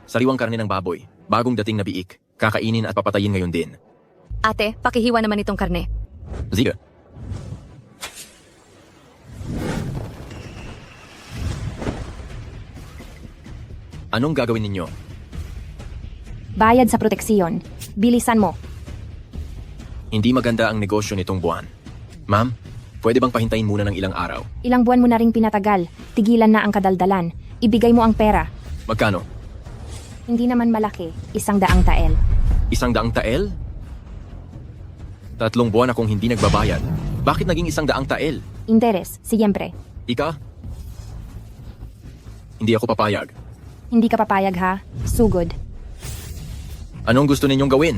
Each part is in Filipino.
Sariwang karne ng baboy. Bagong dating na biik. Kakainin at papatayin ngayon din. Ate, pakihiwa naman itong karne. Ziga. Anong gagawin ninyo? Bayad sa proteksiyon. Bilisan mo. Hindi maganda ang negosyo nitong buwan. Ma'am, pwede bang pahintayin muna ng ilang araw? Ilang buwan mo na ring pinatagal. Tigilan na ang kadaldalan. Ibigay mo ang pera. Magkano? Hindi naman malaki. 100 tael. 100 tael? 3 buwan akong hindi nagbabayad. Bakit naging 100 tael? Interes, siyempre. Ika? Hindi ako papayag. Hindi ka papayag ha? Sugod. Anong gusto ninyong gawin?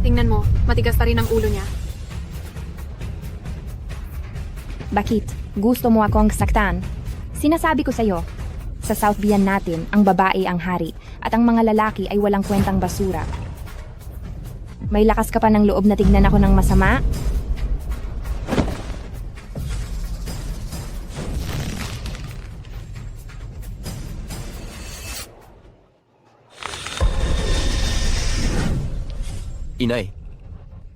Tingnan mo, matigas pa rin ang ulo niya. Bakit? Gusto mo akong saktan? Sinasabi ko sa'yo, sa South Bian natin, ang babae ang hari at ang mga lalaki ay walang kwentang basura. May lakas ka pa ng loob na tignan ako ng masama? Inay,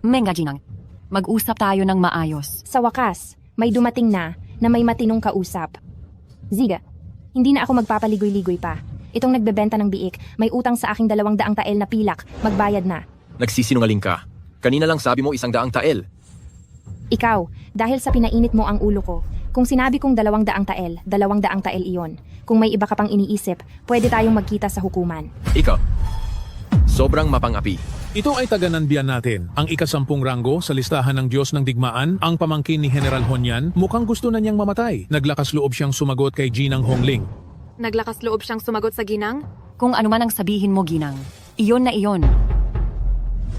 Menga Ginang, mag-usap tayo ng maayos. Sa wakas, may dumating na may matinong kausap. Ziga, hindi na ako magpapaligoy-ligoy pa. Itong nagbebenta ng biik, may utang sa aking 200 tael na pilak, magbayad na. nagsisinungaling ka. Kanina lang sabi mo 100 tael. Ikaw, dahil sa pinainit mo ang ulo ko, kung sinabi kong 200 tael, 200 tael iyon. Kung may iba ka pang iniisip, pwede tayong magkita sa hukuman. Ikaw, sobrang mapangapi. Ito ay taga-Nanbian natin, ang ika-10 ranggo sa listahan ng Diyos ng Digmaan, ang pamangkin ni General Honyan. Mukhang gusto na niyang mamatay. Naglakas loob siyang sumagot kay Ginang Hongling. Naglakas loob siyang sumagot sa ginang? Kung ano man ang sabihin mo, Ginang, iyon na iyon.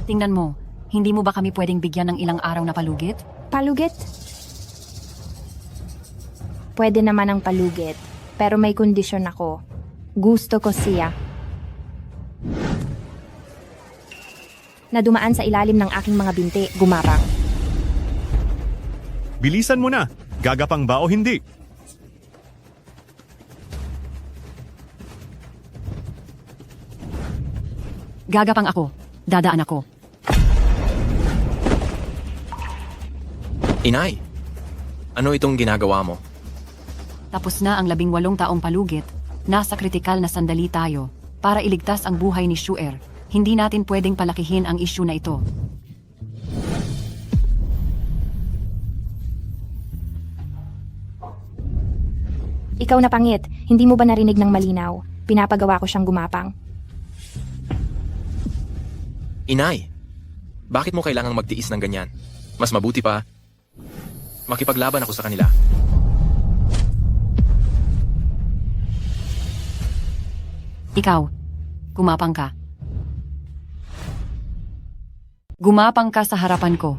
Tingnan mo, hindi mo ba kami pwedeng bigyan ng ilang araw na palugit? Palugit? Pwede naman ang palugit, pero may kondisyon ako. Gusto ko siya. Na dumaan sa ilalim ng aking mga binti, gumapang. Bilisan mo na! Gagapang ba o hindi? Gagapang ako. Dadaan ako. Inay, ano itong ginagawa mo? Tapos na ang 18 taong palugit. Nasa kritikal na sandali tayo para iligtas ang buhay ni Shuer. Hindi natin pwedeng palakihin ang isyu na ito. Ikaw na pangit, hindi mo ba narinig ng malinaw? Pinapagawa ko siyang gumapang. Inay, bakit mo kailangang magtiis ng ganyan? Mas mabuti pa, makipaglaban ako sa kanila. Ikaw, gumapang ka. Gumapang ka sa harapan ko.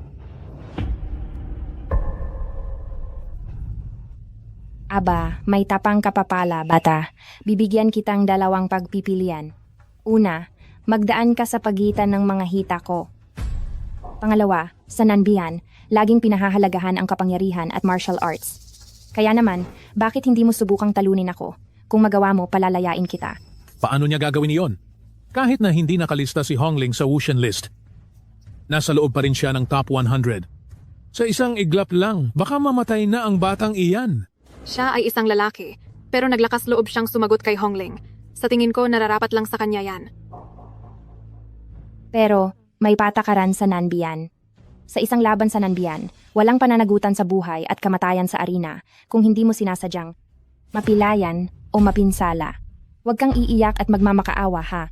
Aba, may tapang ka pa pala, bata. Bibigyan kitang 2 pagpipilian. Una, magdaan ka sa pagitan ng mga hita ko. Pangalawa, sa Nanbian, laging pinahahalagahan ang kapangyarihan at martial arts. Kaya naman, bakit hindi mo subukang talunin ako? Kung magawa mo, palalayain kita. Paano niya gagawin iyon? Kahit na hindi nakalista si Hongling sa Wushan list, nasa loob pa rin siya ng top 100. Sa isang iglap lang, baka mamatay na ang batang iyan. Siya ay isang lalaki, pero naglakas loob siyang sumagot kay Hongling. Sa tingin ko, nararapat lang sa kanya yan. Pero, may patakaran sa Nanbian. Sa isang laban sa Nanbian, walang pananagutan sa buhay at kamatayan sa arena kung hindi mo sinasadyang mapilayan o mapinsala. Huwag kang iiyak at magmamakaawa ha.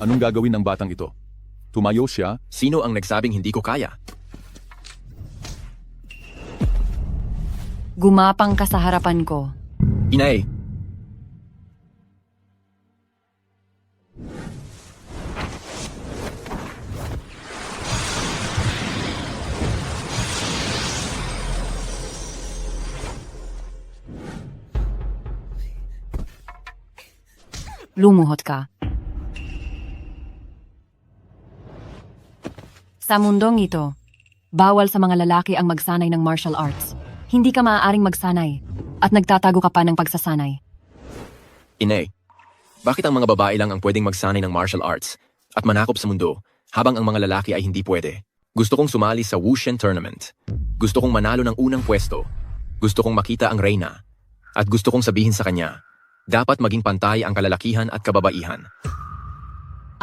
Anong gagawin ng batang ito? Tumayo siya? Sino ang nagsabing hindi ko kaya? Gumapang ka sa harapan ko. Inay, Lumuhod ka. Sa mundong ito, Bawal sa mga lalaki ang magsanay ng martial arts. Hindi ka maaaring magsanay. At nagtatago ka pa ng pagsasanay. Inay, bakit ang mga babae lang ang pwedeng magsanay ng martial arts at manakop sa mundo habang ang mga lalaki ay hindi pwede? Gusto kong sumali sa Wushen Tournament. Gusto kong manalo ng unang pwesto. Gusto kong makita ang reyna. At gusto kong sabihin sa kanya, dapat maging pantay ang kalalakihan at kababaihan.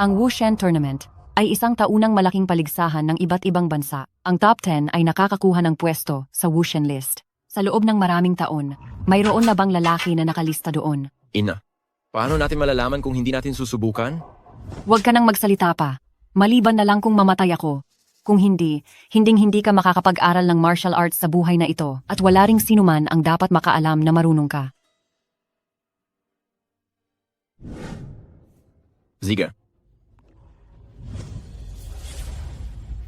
Ang Wushen Tournament ay isang taunang malaking paligsahan ng iba't ibang bansa. Ang top 10 ay nakakakuha ng pwesto sa Wushen list. Sa loob ng maraming taon, mayroon na bang lalaki na nakalista doon? Ina, paano natin malalaman kung hindi natin susubukan? Huwag ka nang magsalita pa. Maliban na lang kung mamatay ako. Kung hindi, hinding-hindi ka makakapag-aral ng martial arts sa buhay na ito at wala ring sinuman ang dapat makaalam na marunong ka. Ziga.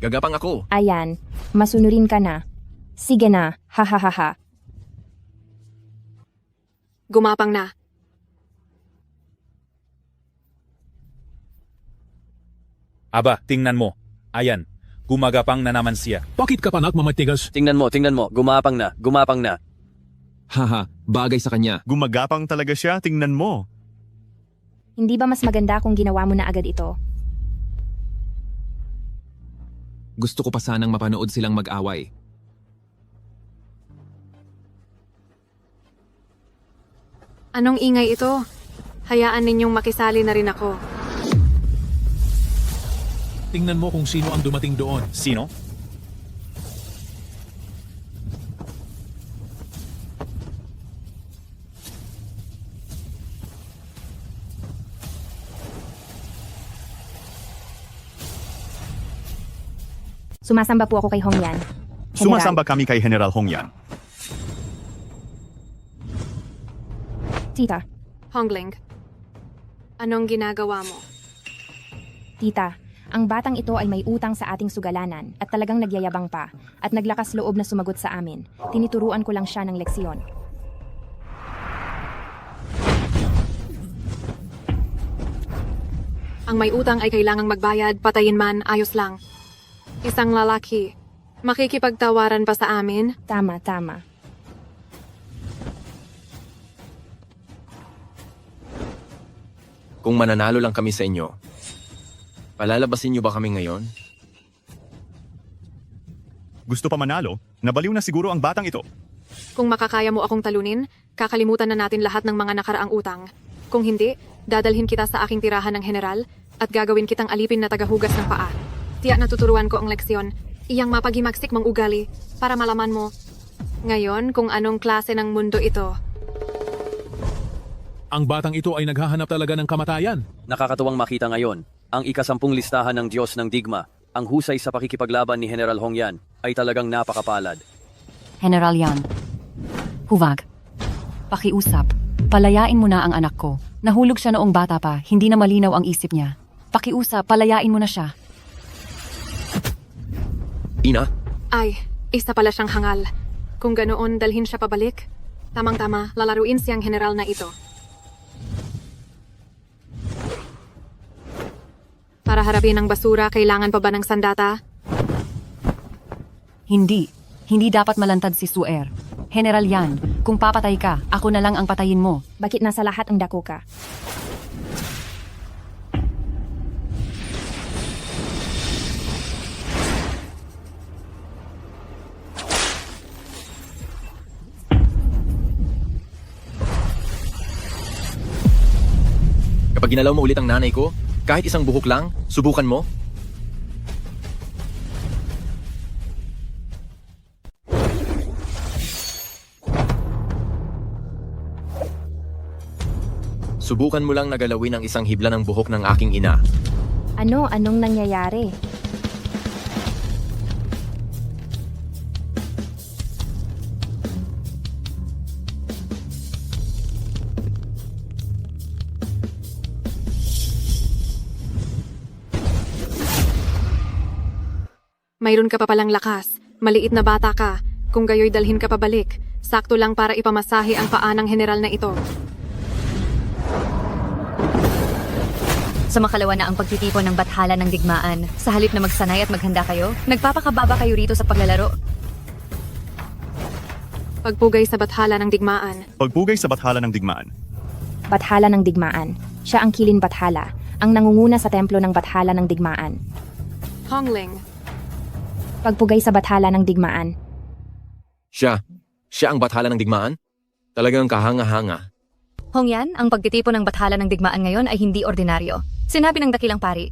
Gagapang ako. Ayan, masunurin ka na. Sige na, ha. Gumapang na. Aba, tingnan mo. Ayan, gumagapang na naman siya. Bakit ka pa nagmamatigas? Tingnan mo, gumapang na. Haha, bagay sa kanya. Gumagapang talaga siya, tingnan mo. Hindi ba mas maganda kung ginawa mo na agad ito? Gusto ko pa sanang mapanood silang mag-away. Anong ingay ito? Hayaan ninyong makisali na rin ako. Tingnan mo kung sino ang dumating doon. Sino? Sumasamba po ako kay Hongyan. General. Sumasamba kami kay General Hongyan. Tita, Hongling, anong ginagawa mo? tita, ang batang ito ay may utang sa ating sugalanan at talagang nagyayabang pa at naglakas loob na sumagot sa amin. Tinituruan ko lang siya ng leksyon. Ang may utang ay kailangang magbayad, patayin man, ayos lang. Isang lalaki, makikipagtawaran pa sa amin? Tama. Kung mananalo lang kami sa inyo, palalabasin niyo ba kami ngayon? Gusto pa manalo? Nabaliw na siguro ang batang ito. Kung makakaya mo akong talunin, kakalimutan na natin lahat ng mga nakaraang utang. Kung hindi, dadalhin kita sa aking tirahan ng general at gagawin kitang alipin na tagahugas ng paa. Tiyak na tuturuan ko ang leksyon, iyang mapaghimagsik mong ugali para malaman mo ngayon kung anong klase ng mundo ito. Ang batang ito ay naghahanap talaga ng kamatayan. Nakakatuwang makita ngayon, ang ika-10 listahan ng Diyos ng Digma, ang husay sa pakikipaglaban ni General Hongyan ay talagang napakapalad. General Yan. Huwag. Pakiusap. Palayain mo na ang anak ko. Nahulog siya noong bata pa, hindi na malinaw ang isip niya. Pakiusap, palayain mo na siya. Ina, Ay, isa pala siyang hangal. Kung ganoon, dalhin siya pabalik. Tamang-tama, lalaruin siyang general na ito. Para harapin ang basura, kailangan pa ba ng sandata? Hindi. Hindi dapat malantad si Suer. General Yan, kung papatay ka, ako na lang ang patayin mo. Bakit nasa lahat ang dako ka? kapag ginalaw mo ulit ang nanay ko, kahit isang buhok lang, subukan mo. Subukan mo lang na galawin ang isang hibla ng buhok ng aking ina. Anong nangyayari? Mayroon ka pa palang lakas. Maliit na bata ka. Kung gayoy dalhin ka pabalik. Sakto lang para ipamasahe ang paa ng general na ito. Sa makalawa na ang pagtitipon ng bathala ng digmaan. Sa halip na magsanay at maghanda kayo, nagpapakababa kayo rito sa paglalaro. Pagpugay sa bathala ng digmaan. Pagpugay sa bathala ng digmaan. Bathala ng digmaan. Siya ang Kilin Bathala, ang nangunguna sa templo ng Bathala ng digmaan. Hongling. Pagpugay sa Bathala ng digmaan. Siya ang bathala ng digmaan? Talagang kahanga-hanga. Hongyan, ang pagtitipon ng bathala ng digmaan ngayon ay hindi ordinaryo. Sinabi ng dakilang pari.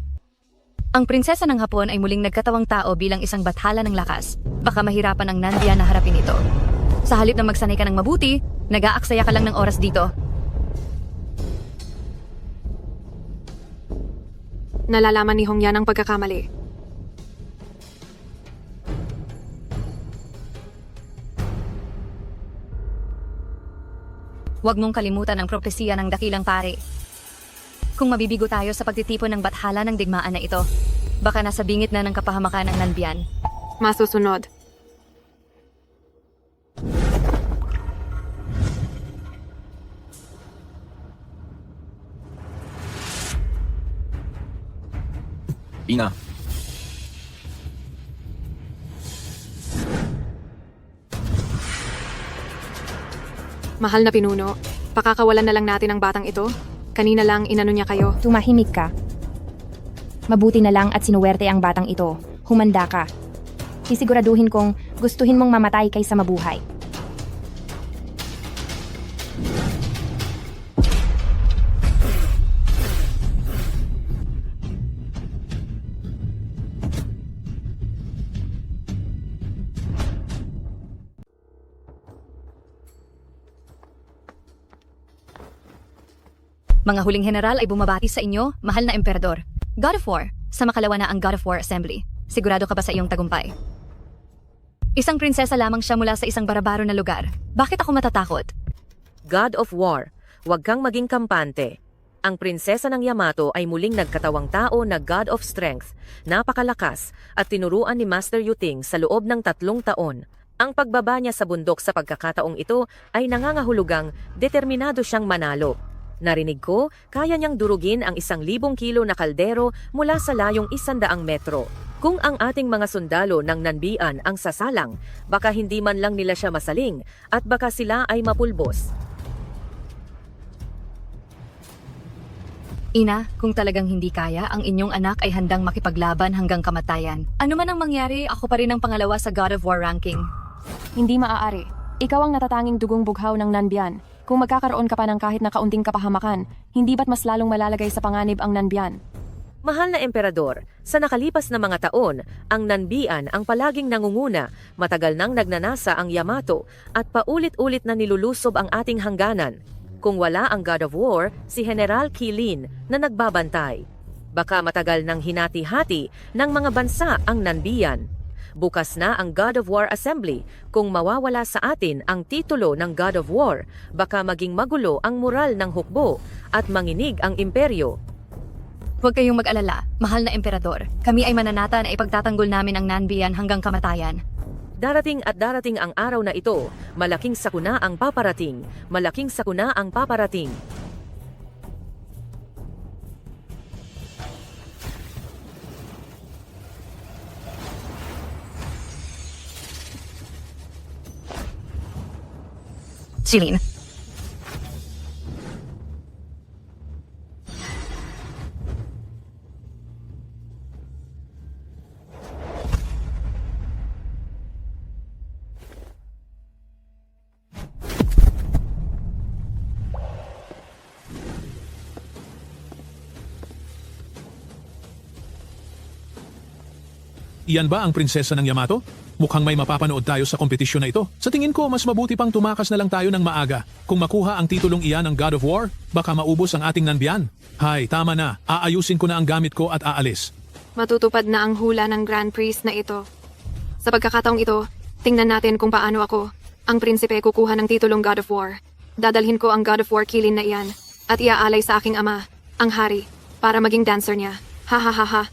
Ang prinsesa ng Hapon ay muling nagkatawang tao bilang isang bathala ng lakas. Baka mahirapan ang Nandiyan na harapin ito. Sa halip na magsanay ka ng mabuti, nag-aaksaya ka lang ng oras dito. Nalalaman ni Hongyan ang pagkakamali. Huwag mong kalimutan ang propesiya ng dakilang pari. Kung mabibigo tayo sa pagtitipon ng bathala ng digmaan na ito, baka nasa bingit na ng kapahamakan ng Nanbian. Masusunod. Ina, Mahal na pinuno, pakakawalan na lang natin ang batang ito. Kanina lang inano niya kayo. Tumahimik ka. Mabuti na lang at sinuwerte ang batang ito. Humanda ka. Sisiguraduhin kong gustuhin mong mamatay kaysa mabuhay. Mga huling general ay bumabati sa inyo, mahal na emperador. God of War, sa makalawa na ang God of War Assembly. Sigurado ka ba sa iyong tagumpay? Isang prinsesa lamang siya mula sa isang barabaro na lugar. Bakit ako matatakot? God of War, huwag kang maging kampante. Ang prinsesa ng Yamato ay muling nagkatawang tao na God of Strength, napakalakas, at tinuruan ni Master Yuting sa loob ng 3 taon. Ang pagbaba niya sa bundok sa pagkakataong ito ay nangangahulugang determinado siyang manalo. Narinig ko, kaya niyang durugin ang 1,000 kilo na kaldero mula sa layong 100 metro. Kung ang ating mga sundalo ng Nanbian ang sasalang, baka hindi man lang nila siya masaling at baka sila ay mapulbos. Ina, kung talagang hindi kaya, ang inyong anak ay handang makipaglaban hanggang kamatayan. Ano man ang mangyari, ako pa rin ang pangalawa sa God of War ranking. Hindi maaari. Ikaw ang natatanging dugong bughaw ng Nanbian. Kung magkakaroon ka pa ng kahit na kaunting kapahamakan, hindi ba't mas lalong malalagay sa panganib ang Nanbian? Mahal na emperador, sa nakalipas na mga taon, ang Nanbian ang palaging nangunguna, matagal nang nagnanasa ang Yamato at paulit-ulit na nilulusob ang ating hangganan. Kung wala ang God of War, si General Kilin na nagbabantay. Baka matagal nang hinati-hati ng mga bansa ang Nanbian. Bukas na ang God of War Assembly. Kung mawawala sa atin ang titulo ng God of War, baka maging magulo ang moral ng hukbo at manginig ang imperyo. Huwag kayong mag-alala, mahal na emperador. Kami ay mananata na ipagtatanggol namin ang Nanbian hanggang kamatayan. Darating at darating ang araw na ito, malaking sakuna ang paparating, malaking sakuna ang paparating. Silin. Iyan ba ang prinsesa ng Yamato? Mukhang may mapapanood tayo sa kompetisyon na ito. Sa tingin ko, mas mabuti pang tumakas na lang tayo ng maaga. Kung makuha ang titulong iyan ng God of War, baka maubos ang ating Nanbian. Hay, tama na. Aayusin ko na ang gamit ko at aalis. Matutupad na ang hula ng Grand Priest na ito. Sa pagkakataong ito, tingnan natin kung paano ako, ang prinsipe, kukuha ng titulong God of War. Dadalhin ko ang God of War Kilin na iyan at iaalay sa aking ama, ang hari, para maging dancer niya. Ha ha ha ha.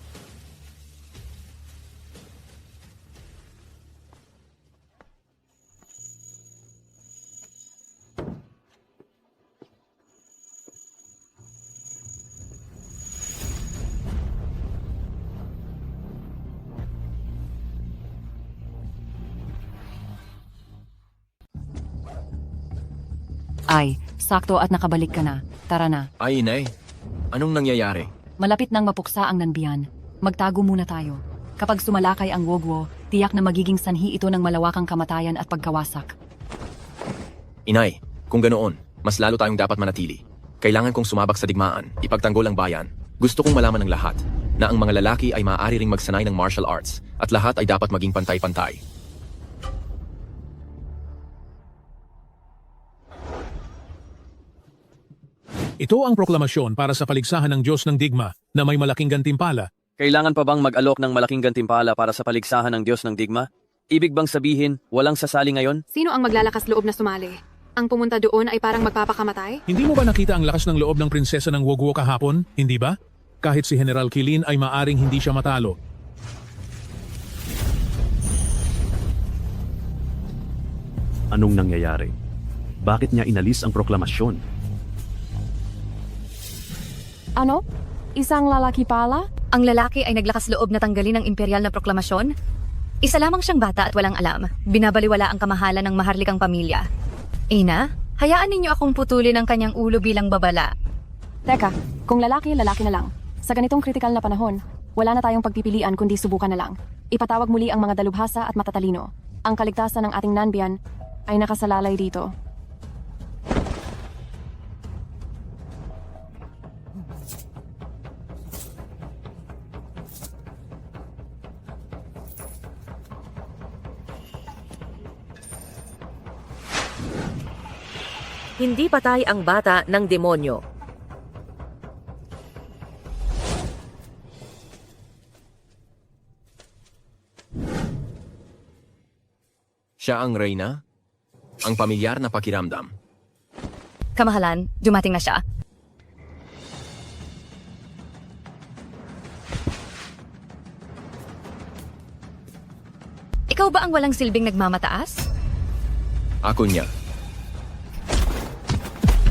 Ay, sakto at nakabalik ka na. Tara na. Ay, Inay. Anong nangyayari? Malapit nang mapuksa ang Nanbian. Magtago muna tayo. Kapag sumalakay ang Wogwo, tiyak na magiging sanhi ito ng malawakang kamatayan at pagkawasak. Inay, kung ganoon, mas lalo tayong dapat manatili. Kailangan kong sumabak sa digmaan, ipagtanggol ang bayan. Gusto kong malaman ng lahat na ang mga lalaki ay maaari ring magsanay ng martial arts at lahat ay dapat maging pantay-pantay. Ito ang proklamasyon para sa paligsahan ng Diyos ng Digma na may malaking gantimpala. Kailangan pa bang mag-alok ng malaking gantimpala para sa paligsahan ng Diyos ng Digma? Ibig bang sabihin, walang sasali ngayon? Sino ang maglalakas loob na sumali? Ang pumunta doon ay parang magpapakamatay? Hindi mo ba nakita ang lakas ng loob ng prinsesa ng Wogwo kahapon? Hindi ba? Kahit si General Kilin ay maaring hindi siya matalo. Anong nangyayari? Bakit niya inalis ang proklamasyon? Ano? Isang lalaki pala? Ang lalaki ay naglakas loob na tanggalin ang imperial na proklamasyon? Isa lamang siyang bata at walang alam. Binabaliwala ang kamahalan ng maharlikang pamilya. Ina, hayaan ninyo akong putulin ang kanyang ulo bilang babala. Teka, kung lalaki, lalaki na lang. Sa ganitong kritikal na panahon, wala na tayong pagpipilian kundi subukan na lang. Ipatawag muli ang mga dalubhasa at matatalino. Ang kaligtasan ng ating Nanbian ay nakasalalay dito. Hindi patay ang bata ng demonyo. Siya ang reyna? Ang pamilyar na pakiramdam. Kamahalan, dumating na siya. Ikaw ba ang walang silbing nagmamataas? Ako niya.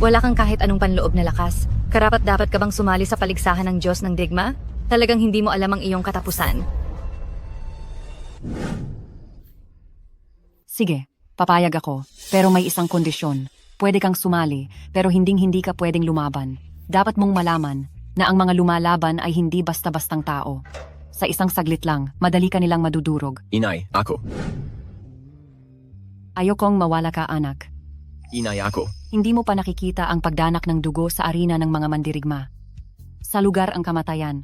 Wala kang kahit anong panloob na lakas. Karapat-dapat ka bang sumali sa paligsahan ng Diyos ng Digma? Talagang hindi mo alam ang iyong katapusan. Sige, papayag ako. Pero may isang kondisyon. Pwede kang sumali, pero hinding-hindi ka pwedeng lumaban. Dapat mong malaman na ang mga lumalaban ay hindi basta-bastang tao. Sa isang saglit lang, madali ka nilang madudurog. Inay, ako. Ayokong mawala ka, anak. Inay, ako. Hindi mo pa nakikita ang pagdanak ng dugo sa arena ng mga mandirigma. Sa lugar ang kamatayan,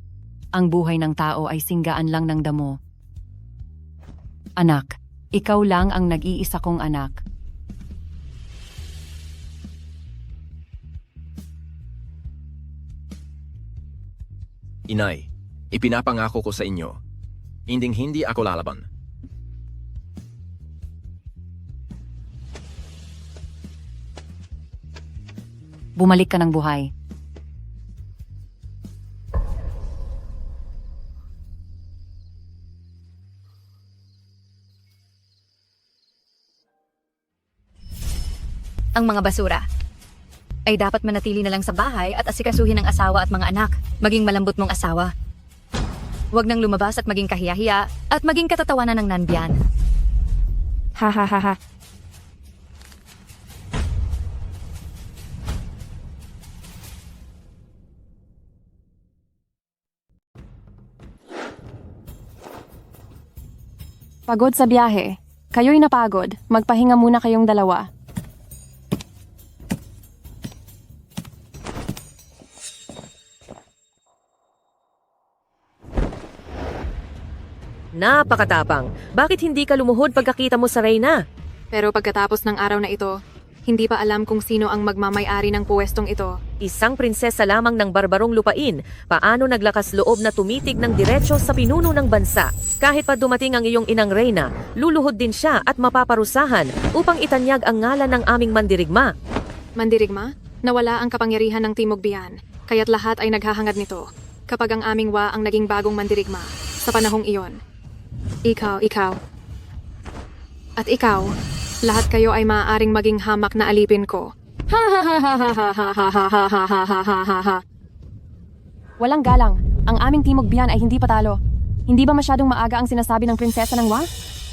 ang buhay ng tao ay singgaan lang ng damo. Anak, ikaw lang ang nag-iisa kong anak. Inay, ipinapangako ko sa inyo, hinding-hindi ako lalaban. Bumalik ka ng buhay. Ang mga basura ay dapat manatili na lang sa bahay at asikasuhin ng asawa at mga anak. Maging malambot mong asawa. Huwag nang lumabas at maging kahiya-hiya at maging katatawanan ng Nanbian. Ha ha ha ha. Pagod sa biyahe. Kayo'y napagod. Magpahinga muna kayong dalawa. Napakatapang. Bakit hindi ka lumuhod pagkakita mo sa reyna? Pero pagkatapos ng araw na ito, hindi pa alam kung sino ang magmamay-ari ng puwestong ito. Isang prinsesa lamang ng barbarong lupain, paano naglakas loob na tumitig ng diretsyo sa pinuno ng bansa? Kahit pa dumating ang iyong inang reyna, luluhod din siya at mapaparusahan upang itanyag ang ngalan ng aming mandirigma. Mandirigma? Nawala ang kapangyarihan ng Timog Bian, kaya't lahat ay naghahangad nito. Kapag ang aming wa ang naging bagong mandirigma, sa panahong iyon. Ikaw. At ikaw, lahat kayo ay maaaring maging hamak na alipin ko. Walang galang. Ang aming Timog Bian ay hindi patalo. Hindi ba masyadong maaga ang sinasabi ng prinsesa ng Wa?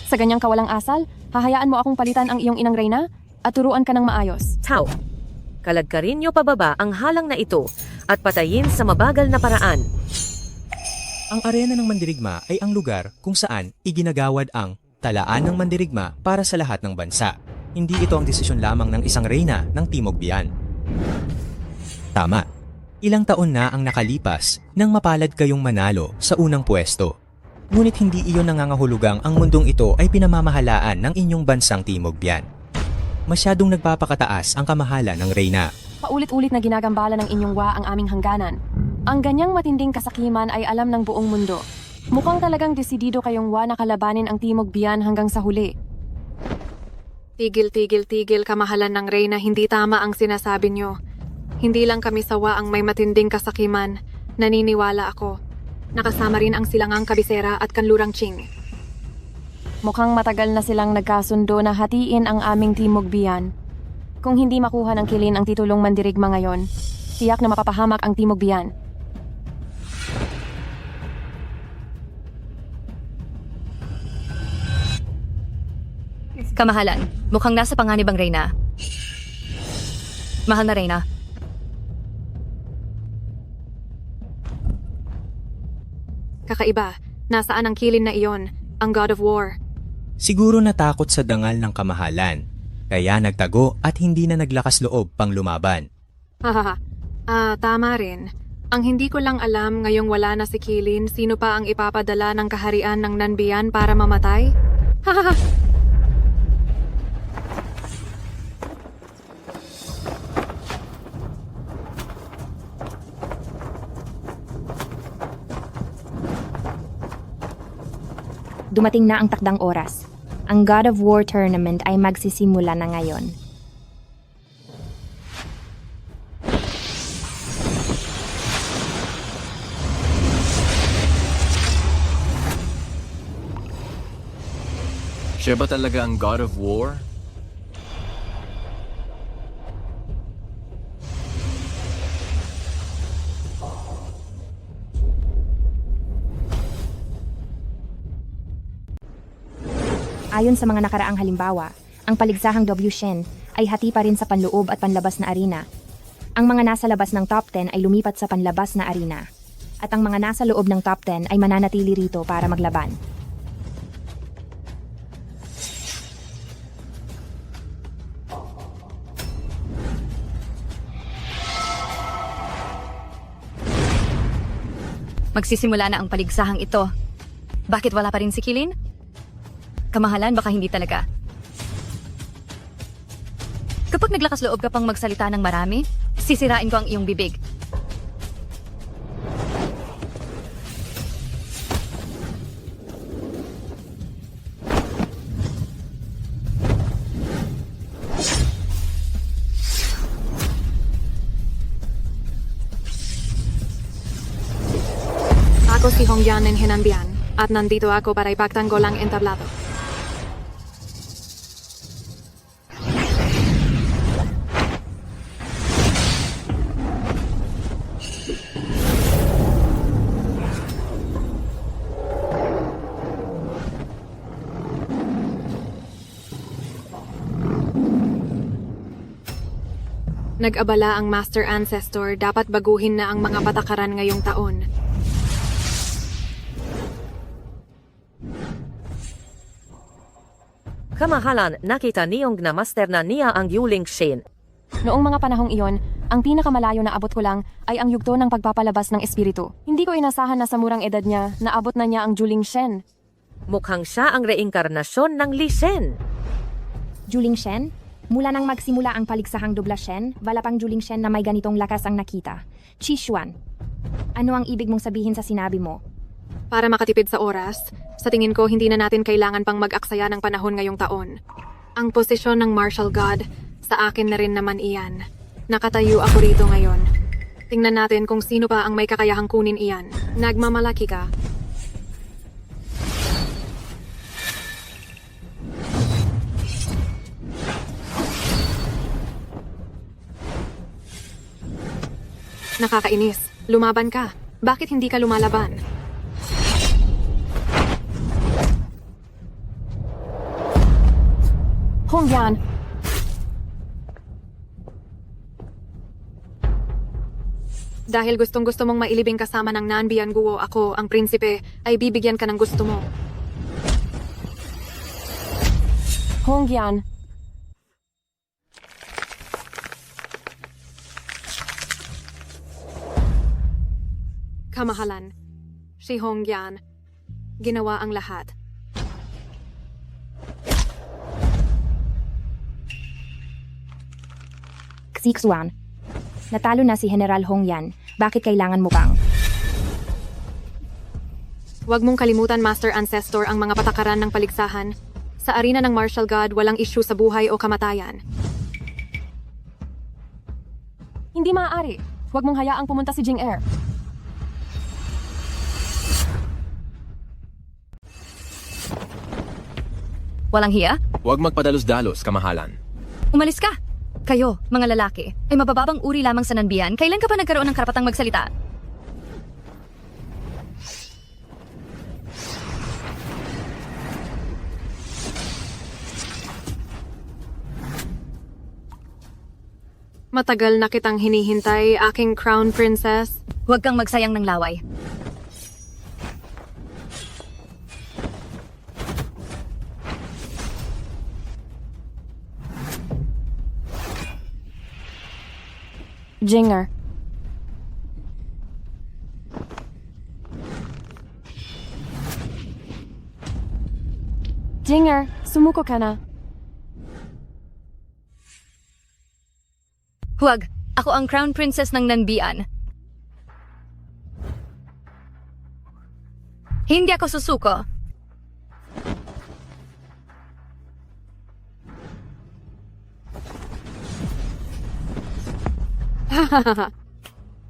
Sa ganyang kawalang asal, hahayaan mo akong palitan ang iyong inang reyna at turuan ka ng maayos. Tao, Kalagkarin niyo pababa ang halang na ito at patayin sa mabagal na paraan. Ang arena ng mandirigma ay ang lugar kung saan iginagawad ang talaan ng mandirigma para sa lahat ng bansa. Hindi ito ang desisyon lamang ng isang reyna ng Timog Biyan. Tama. Ilang taon na ang nakalipas nang mapalad kayong manalo sa unang pwesto. Ngunit hindi iyon nangangahulugang ang mundong ito ay pinamamahalaan ng inyong bansang Timog Biyan. Masyadong nagpapakataas ang kamahalan ng reyna. Paulit-ulit na ginagambala ng inyong wa ang aming hangganan. Ang ganyang matinding kasakiman ay alam ng buong mundo. Mukhang talagang desidido kayong wa na kalabanin ang Timog Biyan hanggang sa huli. Tigil, kamahalan ng reyna, hindi tama ang sinasabi nyo. Hindi lang kami sawa ang may matinding kasakiman. Naniniwala ako. Nakasama rin ang silangang kabisera at kanlurang Ching. Mukhang matagal na silang nagkasundo na hatiin ang aming Timog Biyan. Kung hindi makuha ng kilin ang titulong mandirigma ngayon, tiyak na mapapahamak ang Timog Biyan. Kamahalan, mukhang nasa panganib ang reyna. Mahal na reyna. Kakaiba, nasaan ang kilin na iyon, ang God of War? Siguro natakot sa dangal ng kamahalan, kaya nagtago at hindi na naglakas loob pang lumaban. Hahaha, tama rin. Ang hindi ko lang alam ngayong wala na si Kilin, sino pa ang ipapadala ng kaharian ng Nanbian para mamatay? Hahaha! Dumating na ang takdang oras. Ang God of War tournament ay magsisimula na ngayon. Siya ba talaga ang God of War? Ayon sa mga nakaraang halimbawa, ang paligsahang W-Shen ay hati pa rin sa panloob at panlabas na arena. Ang mga nasa labas ng top 10 ay lumipat sa panlabas na arena. At ang mga nasa loob ng top 10 ay mananatili rito para maglaban. Magsisimula na ang paligsahang ito. Bakit wala pa rin si Kilin? Kamahalan, baka hindi talaga. Kapag naglakas loob ka pang magsalita ng marami, sisirain ko ang iyong bibig. Ako si Hongyan ng Hinanbian at nandito ako para ipagtanggol ang entablado. Nag-abala ang Master Ancestor, dapat baguhin na ang mga patakaran ngayong taon. Kamahalan, nakita niyong na-master na niya ang Yuling Shen. Noong mga panahong iyon, ang pinakamalayo na abot ko lang ay ang yugto ng pagpapalabas ng espiritu. Hindi ko inasahan na sa murang edad niya, naabot na niya ang Juling Shen. Mukhang siya ang reinkarnasyon ng Li Shen. Juling Shen? Mula nang magsimula ang paligsahang dubla Shen, wala pang Juling Shen na may ganitong lakas ang nakita. Qi Xuan, ano ang ibig mong sabihin sa sinabi mo? Para makatipid sa oras, sa tingin ko hindi na natin kailangan pang mag-aksaya ng panahon ngayong taon. Ang posisyon ng Martial God, sa akin na rin naman iyan. Nakatayo ako rito ngayon. Tingnan natin kung sino pa ang may kakayahang kunin iyan. Nagmamalaki ka. Nakakainis. Lumaban ka. Bakit hindi ka lumalaban? Hongyan! Dahil gustong-gusto mong mailibing kasama ng Nanbian Guo, ako, ang prinsipe, ay bibigyan ka ng gusto mo. Hongyan, Kamahalan, si Hongyan, ginawa ang lahat. Xixuan. Natalo na si General Hongyan. Bakit kailangan mo pang? Huwag mong kalimutan, Master Ancestor, ang mga patakaran ng paligsahan. Sa arena ng martial god, walang issue sa buhay o kamatayan. hindi maaari. Huwag mong hayaang pumunta si Jing Er. Walang hiya? Huwag magpadalos-dalos, kamahalan. Umalis ka! Kayo, mga lalaki, ay mabababang uri lamang sa nanbiyan. Kailan ka pa nagkaroon ng karapatang magsalita? Matagal na kitang hinihintay, aking crown princess. Huwag kang magsayang ng laway. Jinger. Jinger, sumuko ka na. Huwag. Ako ang crown princess ng Nanbian. Hindi ako susuko.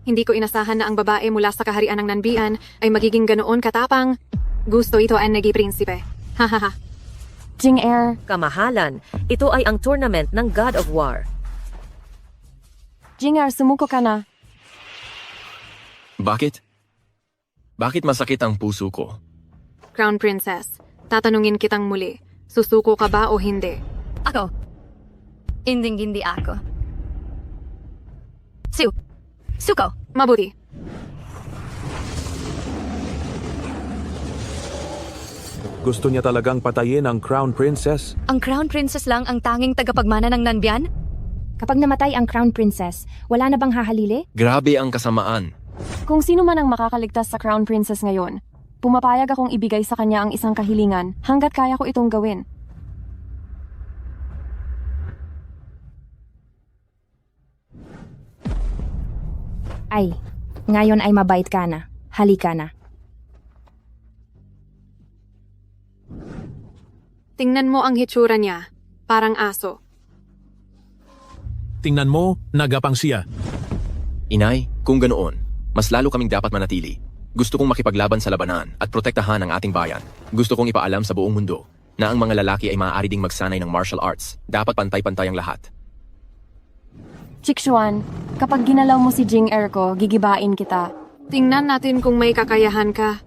Hindi ko inasahan na ang babae mula sa kaharian ng Nanbian ay magiging ganoon katapang. Gusto ito ang naging prinsipe. Hahaha. Jing Er. Kamahalan, ito ay ang tournament ng God of War. Jinger, sumuko ka na. Bakit? Bakit masakit ang puso ko? Crown princess, tatanungin kitang muli. Susuko ka ba o hindi? Ako. Hindi ako. Suko. Mabuti. Gusto niya talagang patayin ang Crown Princess? Ang Crown Princess lang ang tanging tagapagmana ng Nanbian? Kapag namatay ang Crown Princess, wala na bang hahalili? Grabe ang kasamaan. Kung sino man ang makakaligtas sa Crown Princess ngayon, pumapayag akong ibigay sa kanya ang isang kahilingan hanggat kaya ko itong gawin. Ay, ngayon ay mabait ka na. Halika na. Tingnan mo ang hitsura niya. Parang aso. Tingnan mo, nagapang siya. Inay, kung ganoon, mas lalo kaming dapat manatili. Gusto kong makipaglaban sa labanan at protektahan ang ating bayan. Gusto kong ipaalam sa buong mundo na ang mga lalaki ay maaari ding magsanay ng martial arts. Dapat pantay-pantay ang lahat. Chixuan, kapag ginalaw mo si Jing Er ko, gigibain kita. Tingnan natin kung may kakayahan ka.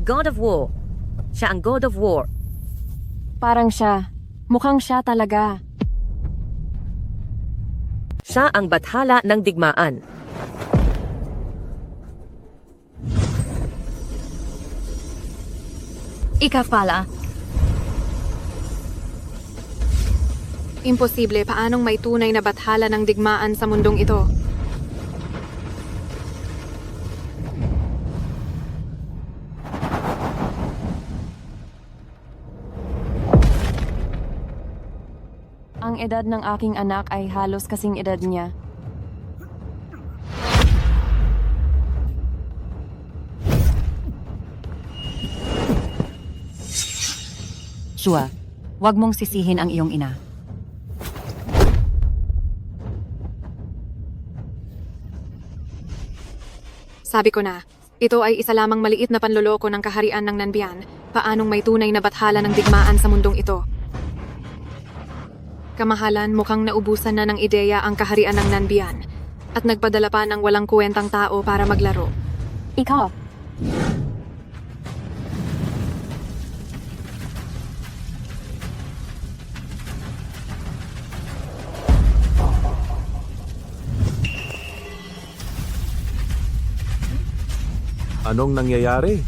God of War. Siya ang God of War. Parang siya. Mukhang siya talaga. Siya ang bathala ng digmaan. Ikaw pala. Imposible, paanong may tunay na bathala ng digmaan sa mundong ito? Ang edad ng aking anak ay halos kasing edad niya. Shua, huwag mong sisihin ang iyong ina. Sabi ko na, ito ay isa lamang maliit na panloloko ng kaharian ng Nanbian. Paanong may tunay na bathala ng digmaan sa mundong ito? Kamahalan, mukhang naubusan na ng ideya ang kaharian ng Nanbian at nagpadala pa ng walang kuwentang tao para maglaro. Ikaw. Anong nangyayari?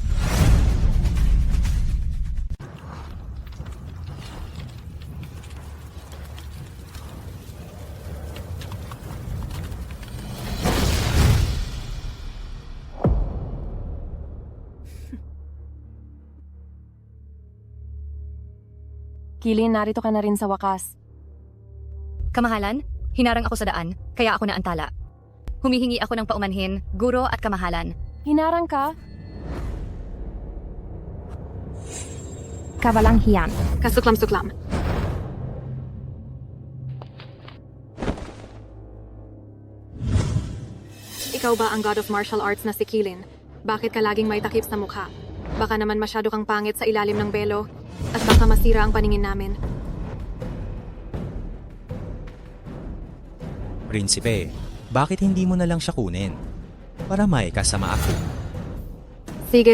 Kilin, narito ka na rin sa wakas. Kamahalan, hinarang ako sa daan, kaya ako naantala. Humihingi ako ng paumanhin, guro at kamahalan. Hinarang ka? Kawalang hiyan. Kasuklam-suklam. Ikaw ba ang God of Martial Arts na si Kilin? Bakit ka laging may takip sa mukha? Baka naman masyado kang pangit sa ilalim ng belo at baka masira ang paningin namin. Prinsipe, bakit hindi mo na lang siya kunin? Para may kasama ako. Sige.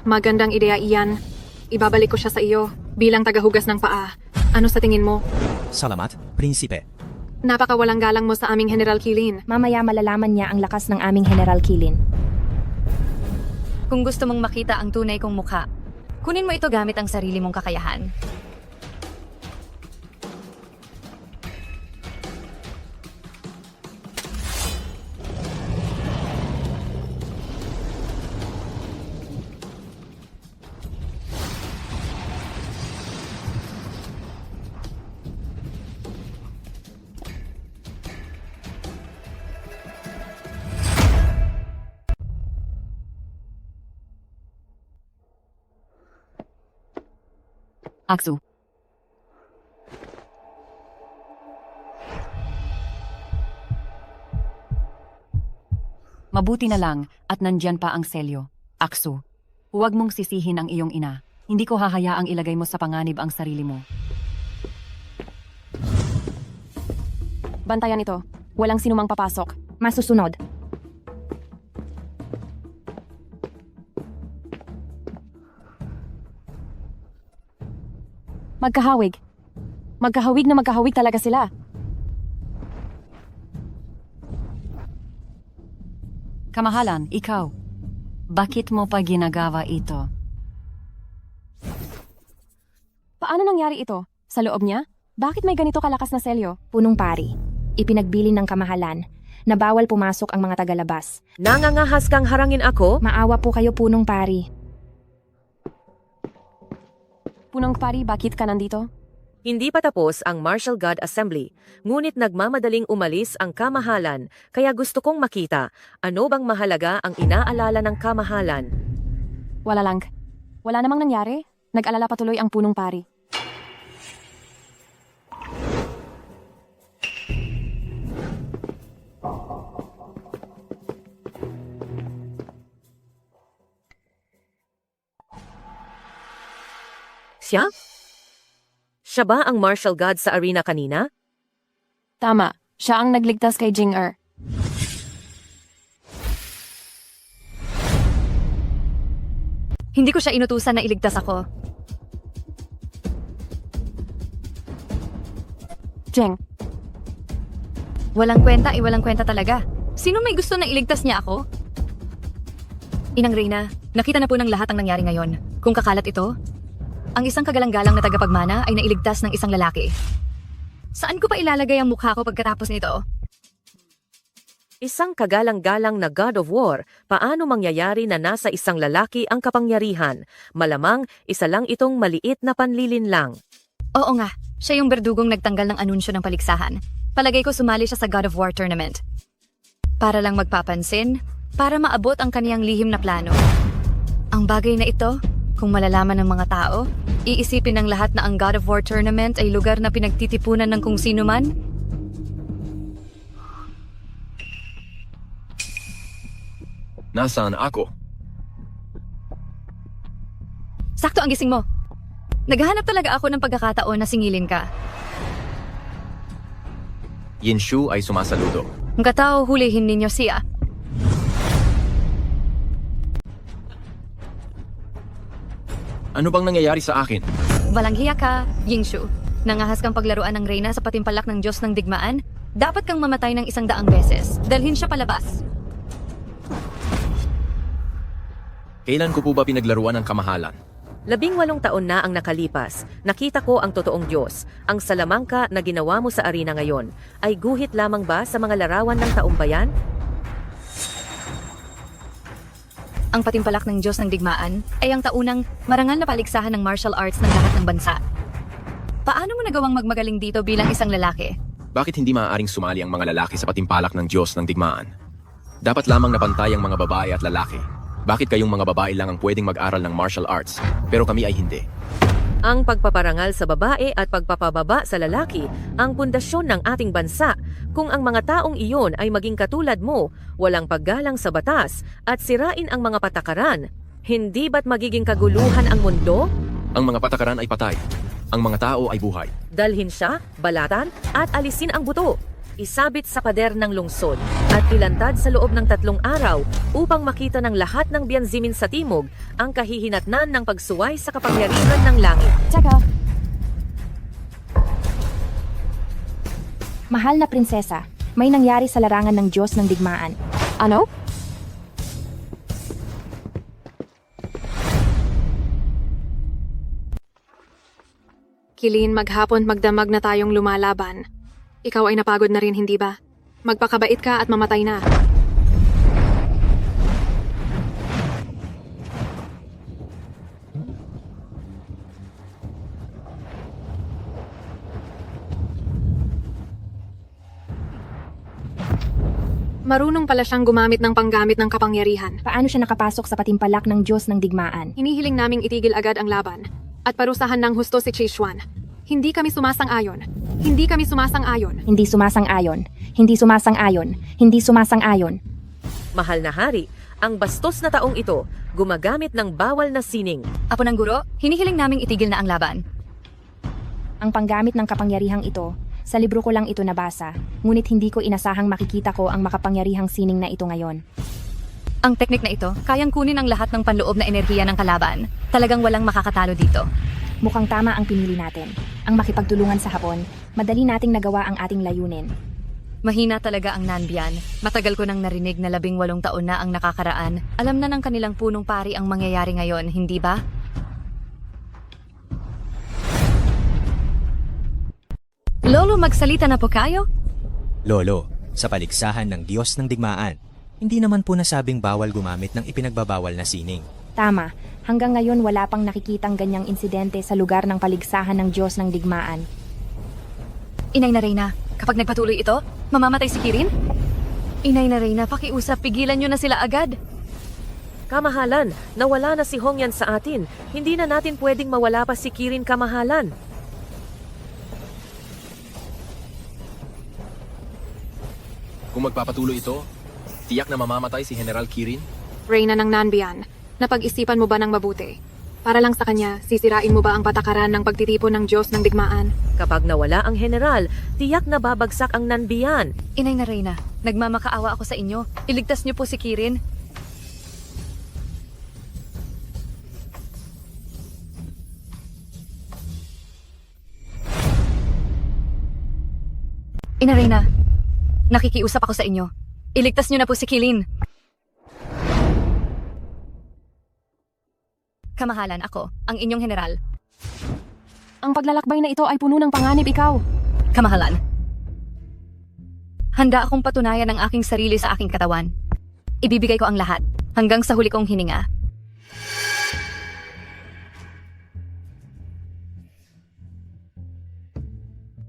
Magandang ideya iyan. Ibabalik ko siya sa iyo bilang tagahugas ng paa. Ano sa tingin mo? Salamat, Prinsipe. Napakawalang galang mo sa aming General Kilin. Mamaya malalaman niya ang lakas ng aming General Kilin. Kung gusto mong makita ang tunay kong mukha, kunin mo ito gamit ang sarili mong kakayahan. Aksu. Mabuti na lang at nandyan pa ang selyo. Aksu, huwag mong sisihin ang iyong ina. Hindi ko hahayaang ilagay mo sa panganib ang sarili mo. Bantayan ito. Walang sinumang papasok. Masusunod. Magkahawig. Magkahawig talaga sila. Kamahalan, ikaw. Bakit mo pa ginagawa ito? Paano nangyari ito? Sa loob niya? Bakit may ganito kalakas na selyo? Punong pari. Ipinagbilin ng kamahalan na bawal pumasok ang mga tagalabas. Nangangahas kang harangin ako? Maawa po kayo, punong pari. Punong pari, bakit ka nandito? Hindi pa tapos ang Martial God Assembly, ngunit nagmamadaling umalis ang kamahalan, kaya gusto kong makita, ano bang mahalaga ang inaalala ng kamahalan? Wala lang. Wala namang nangyari. Nag-alala patuloy ang punong pari. Siya? Siya ba ang martial god sa arena kanina? Tama. Siya ang nagligtas kay Jing-er. Hindi ko siya inutusan na iligtas ako. Jing. Walang kwenta talaga. Sino may gusto na iligtas niya ako? Inang Reyna, nakita na po ng lahat ang nangyari ngayon. Kung kakalat ito, ang isang kagalang-galang na tagapagmana ay nailigtas ng isang lalaki. Saan ko pa ilalagay ang mukha ko pagkatapos nito? Isang kagalang-galang na God of War, paano mangyayari na nasa isang lalaki ang kapangyarihan? Malamang, isa lang itong maliit na panlilin lang. Oo nga, siya yung berdugong nagtanggal ng anunsyo ng paligsahan. Palagay ko sumali siya sa God of War tournament. Para lang magpapansin, para maabot ang kaniyang lihim na plano. Ang bagay na ito, Kung malalaman ng mga tao, iisipin ng lahat na ang God of War Tournament ay lugar na pinagtitipunan ng kung sino man. Nasaan ako? Sakto ang gising mo. Naghahanap talaga ako ng pagkakataon na singilin ka. Yinshu ay sumasaludo. Ang katao, hulihin ninyo siya. Ano bang nangyayari sa akin? Walang hiya ka, Yingshu. Nangahas kang paglaruan ng reyna sa patimpalak ng Diyos ng digmaan? Dapat kang mamatay ng 100 beses. Dalhin siya palabas. Kailan ko po ba pinaglaruan ng kamahalan? 18 taon na ang nakalipas. Nakita ko ang totoong Diyos. Ang salamangka na ginawa mo sa arena ngayon ay guhit lamang ba sa mga larawan ng taumbayan? Ang patimpalak ng Diyos ng digmaan ay ang taunang marangal na paligsahan ng martial arts ng lahat ng bansa. Paano mo nagawang magmagaling dito bilang isang lalaki? Bakit hindi maaaring sumali ang mga lalaki sa patimpalak ng Diyos ng digmaan? Dapat lamang napantay ang mga babae at lalaki. Bakit kayong mga babae lang ang pwedeng mag-aral ng martial arts, pero kami ay hindi? Ang pagpaparangal sa babae at pagpapababa sa lalaki ang pundasyon ng ating bansa. Kung ang mga taong iyon ay maging katulad mo, walang paggalang sa batas at sirain ang mga patakaran, hindi ba't magiging kaguluhan ang mundo? Ang mga patakaran ay patay. Ang mga tao ay buhay. Dalhin siya, balatan at alisin ang buto. Isabit sa pader ng lungsod at ilantad sa loob ng 3 araw upang makita ng lahat ng Bianzimin sa timog ang kahihinatnan ng pagsuway sa kapangyarihan ng langit. Tsaka, Mahal na prinsesa, may nangyari sa larangan ng Diyos ng digmaan. ano? Kilin, maghapon magdamag na tayong lumalaban. Ikaw ay napagod na rin, hindi ba? Magpakabait ka at mamatay na. Marunong pala siyang gumamit ng panggamit ng kapangyarihan. Paano siya nakapasok sa patimpalak ng Diyos ng digmaan? Hinihiling naming itigil agad ang laban at parusahan ng husto si Chishuan. Hindi kami sumasang-ayon. Hindi kami sumasang-ayon. Hindi sumasang-ayon. Hindi sumasang-ayon. Hindi sumasang-ayon. Mahal na hari, ang bastos na taong ito gumagamit ng bawal na sining. Apo ng guro, hinihiling naming itigil na ang laban. Ang panggamit ng kapangyarihang ito, sa libro ko lang ito nabasa, ngunit hindi ko inasahang makikita ko ang makapangyarihang sining na ito ngayon. Ang teknik na ito, kayang kunin ang lahat ng panloob na enerhiya ng kalaban. Talagang walang makakatalo dito. Mukhang tama ang pinili natin. Ang makipagtulungan sa Hapon, madali nating nagawa ang ating layunin. Mahina talaga ang Nanbian. Matagal ko nang narinig na 18 taon na ang nakakaraan. Alam na ng kanilang punong pari ang mangyayari ngayon, hindi ba? Lolo, magsalita na po kayo? Lolo, sa paligsahan ng Diyos ng digmaan, hindi naman po nasabing bawal gumamit ng ipinagbabawal na sining. Tama, hanggang ngayon wala pang nakikitang ganyang insidente sa lugar ng paligsahan ng Diyos ng digmaan. Inay na Reyna, kapag nagpatuloy ito, mamamatay si Kirin? Inay na Reyna, pakiusap, pigilan nyo na sila agad. Kamahalan, nawala na si Hongyan sa atin. Hindi na natin pwedeng mawala pa si Kirin, kamahalan. Kung magpapatuloy ito, tiyak na mamamatay si General Kirin? Reyna ng Nanbian, napag-isipan mo ba ng mabuti? Para lang sa kanya, sisirain mo ba ang patakaran ng pagtitipon ng Diyos ng digmaan? Kapag nawala ang general, tiyak na babagsak ang Nanbian. Inay na Reyna, nagmamakaawa ako sa inyo. Iligtas niyo po si Kirin. Ina Reyna, nakikiusap ako sa inyo. Iligtas niyo na po si Kilin. Kamahalan, ako, ang inyong general. Ang paglalakbay na ito ay puno ng panganib, ikaw. Kamahalan. Handa akong patunayan ang aking sarili sa aking katawan. Ibibigay ko ang lahat, hanggang sa huli kong hininga.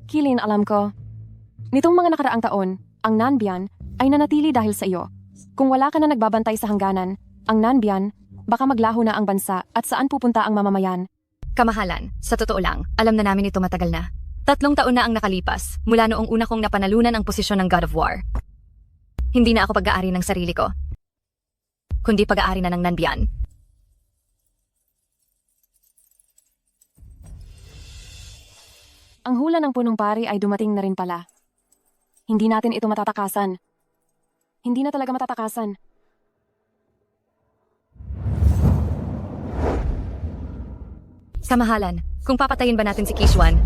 Kilin, alam ko. Nitong mga nakaraang taon, ang Nanbian ay nanatili dahil sa iyo. Kung wala ka na nagbabantay sa hangganan, ang Nanbian Baka maglaho na ang bansa at saan pupunta ang mamamayan. Kamahalan, sa totoo lang, alam na namin ito matagal na. 3 taon na ang nakalipas, mula noong una kong napanalunan ang posisyon ng God of War. Hindi na ako pag-aari ng sarili ko, kundi pag-aari na ng Nanbian. Ang hula ng punong pari ay dumating na rin pala. Hindi natin ito matatakasan. Hindi na talaga matatakasan. Kamahalan, kung papatayin ba natin si Kishwan,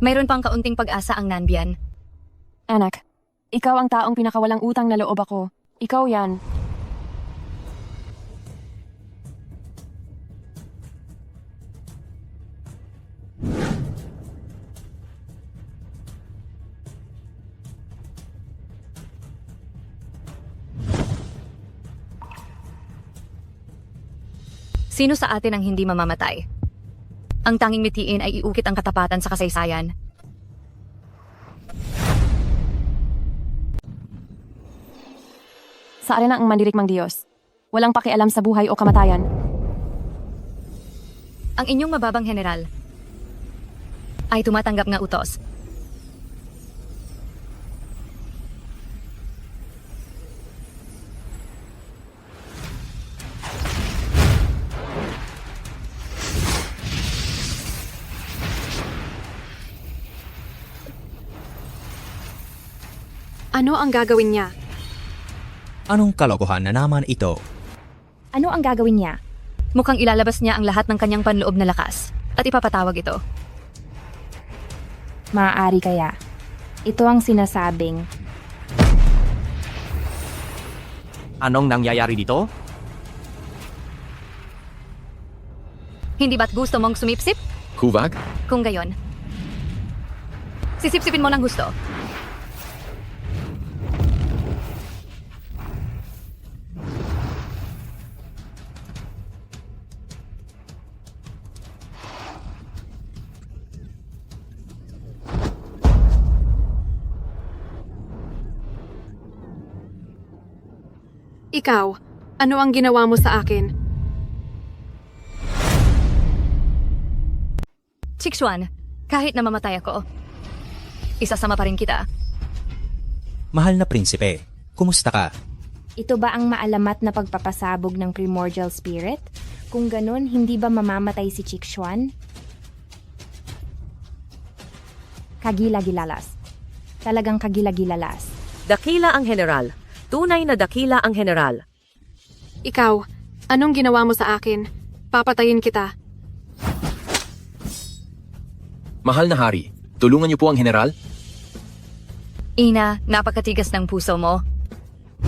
mayroon pang kaunting pag-asa ang Nanbian. Anak, ikaw ang taong pinakawalang utang na loob ako. Ikaw yan. Sino sa atin ang hindi mamamatay? Ang tanging mitiin ay iukit ang katapatan sa kasaysayan. Sa arena ang mandirigmang Diyos. Walang pakialam sa buhay o kamatayan. Ang inyong mababang general ay tumatanggap ng utos. Ano ang gagawin niya? Anong kalokohan na naman ito? Ano ang gagawin niya? Mukhang ilalabas niya ang lahat ng kanyang panloob na lakas at ipapatawag ito. Maaari kaya. Ito ang sinasabing. Anong nangyayari dito? Hindi ba't gusto mong sumipsip? Huvag? Kung gayon, sisipsipin mo ng gusto. Ikaw, ano ang ginawa mo sa akin? Chixuan, kahit na mamatay ako, isasama pa rin kita. Mahal na prinsipe, kumusta ka? Ito ba ang maalamat na pagpapasabog ng primordial spirit? Kung ganun, hindi ba mamamatay si Chixuan? Kagila-gilalas. Talagang kagila-gilalas. Dakila ang general. Tunay na dakila ang general. Ikaw, anong ginawa mo sa akin? Papatayin kita. Mahal na hari, tulungan niyo po ang general? Ina, napakatigas ng puso mo.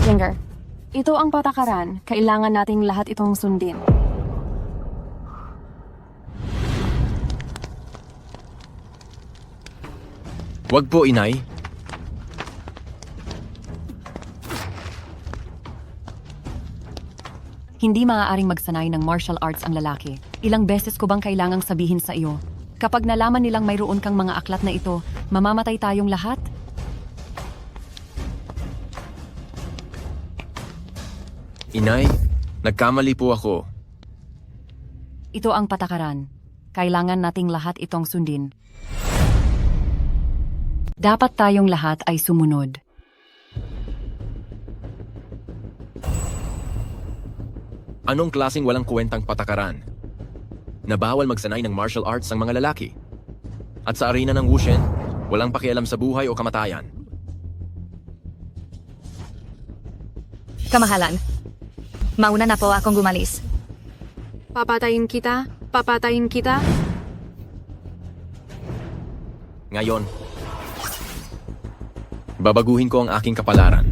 Jinger, ito ang patakaran. Kailangan nating lahat itong sundin. Wag po, inay. Hindi maaaring magsanay ng martial arts ang lalaki. Ilang beses ko bang kailangang sabihin sa iyo? Kapag nalaman nilang mayroon kang mga aklat na ito, mamamatay tayong lahat? Inay, nagkamali po ako. Ito ang patakaran. Kailangan nating lahat itong sundin. Dapat tayong lahat ay sumunod. Anong klaseng walang kwentang patakaran? Na bawal magsanay ng martial arts ang mga lalaki. At sa arena ng Wushen, walang pakialam sa buhay o kamatayan. Kamahalan, mauna na po akong gumalis. Papatayin kita? Papatayin kita? Ngayon, babaguhin ko ang aking kapalaran.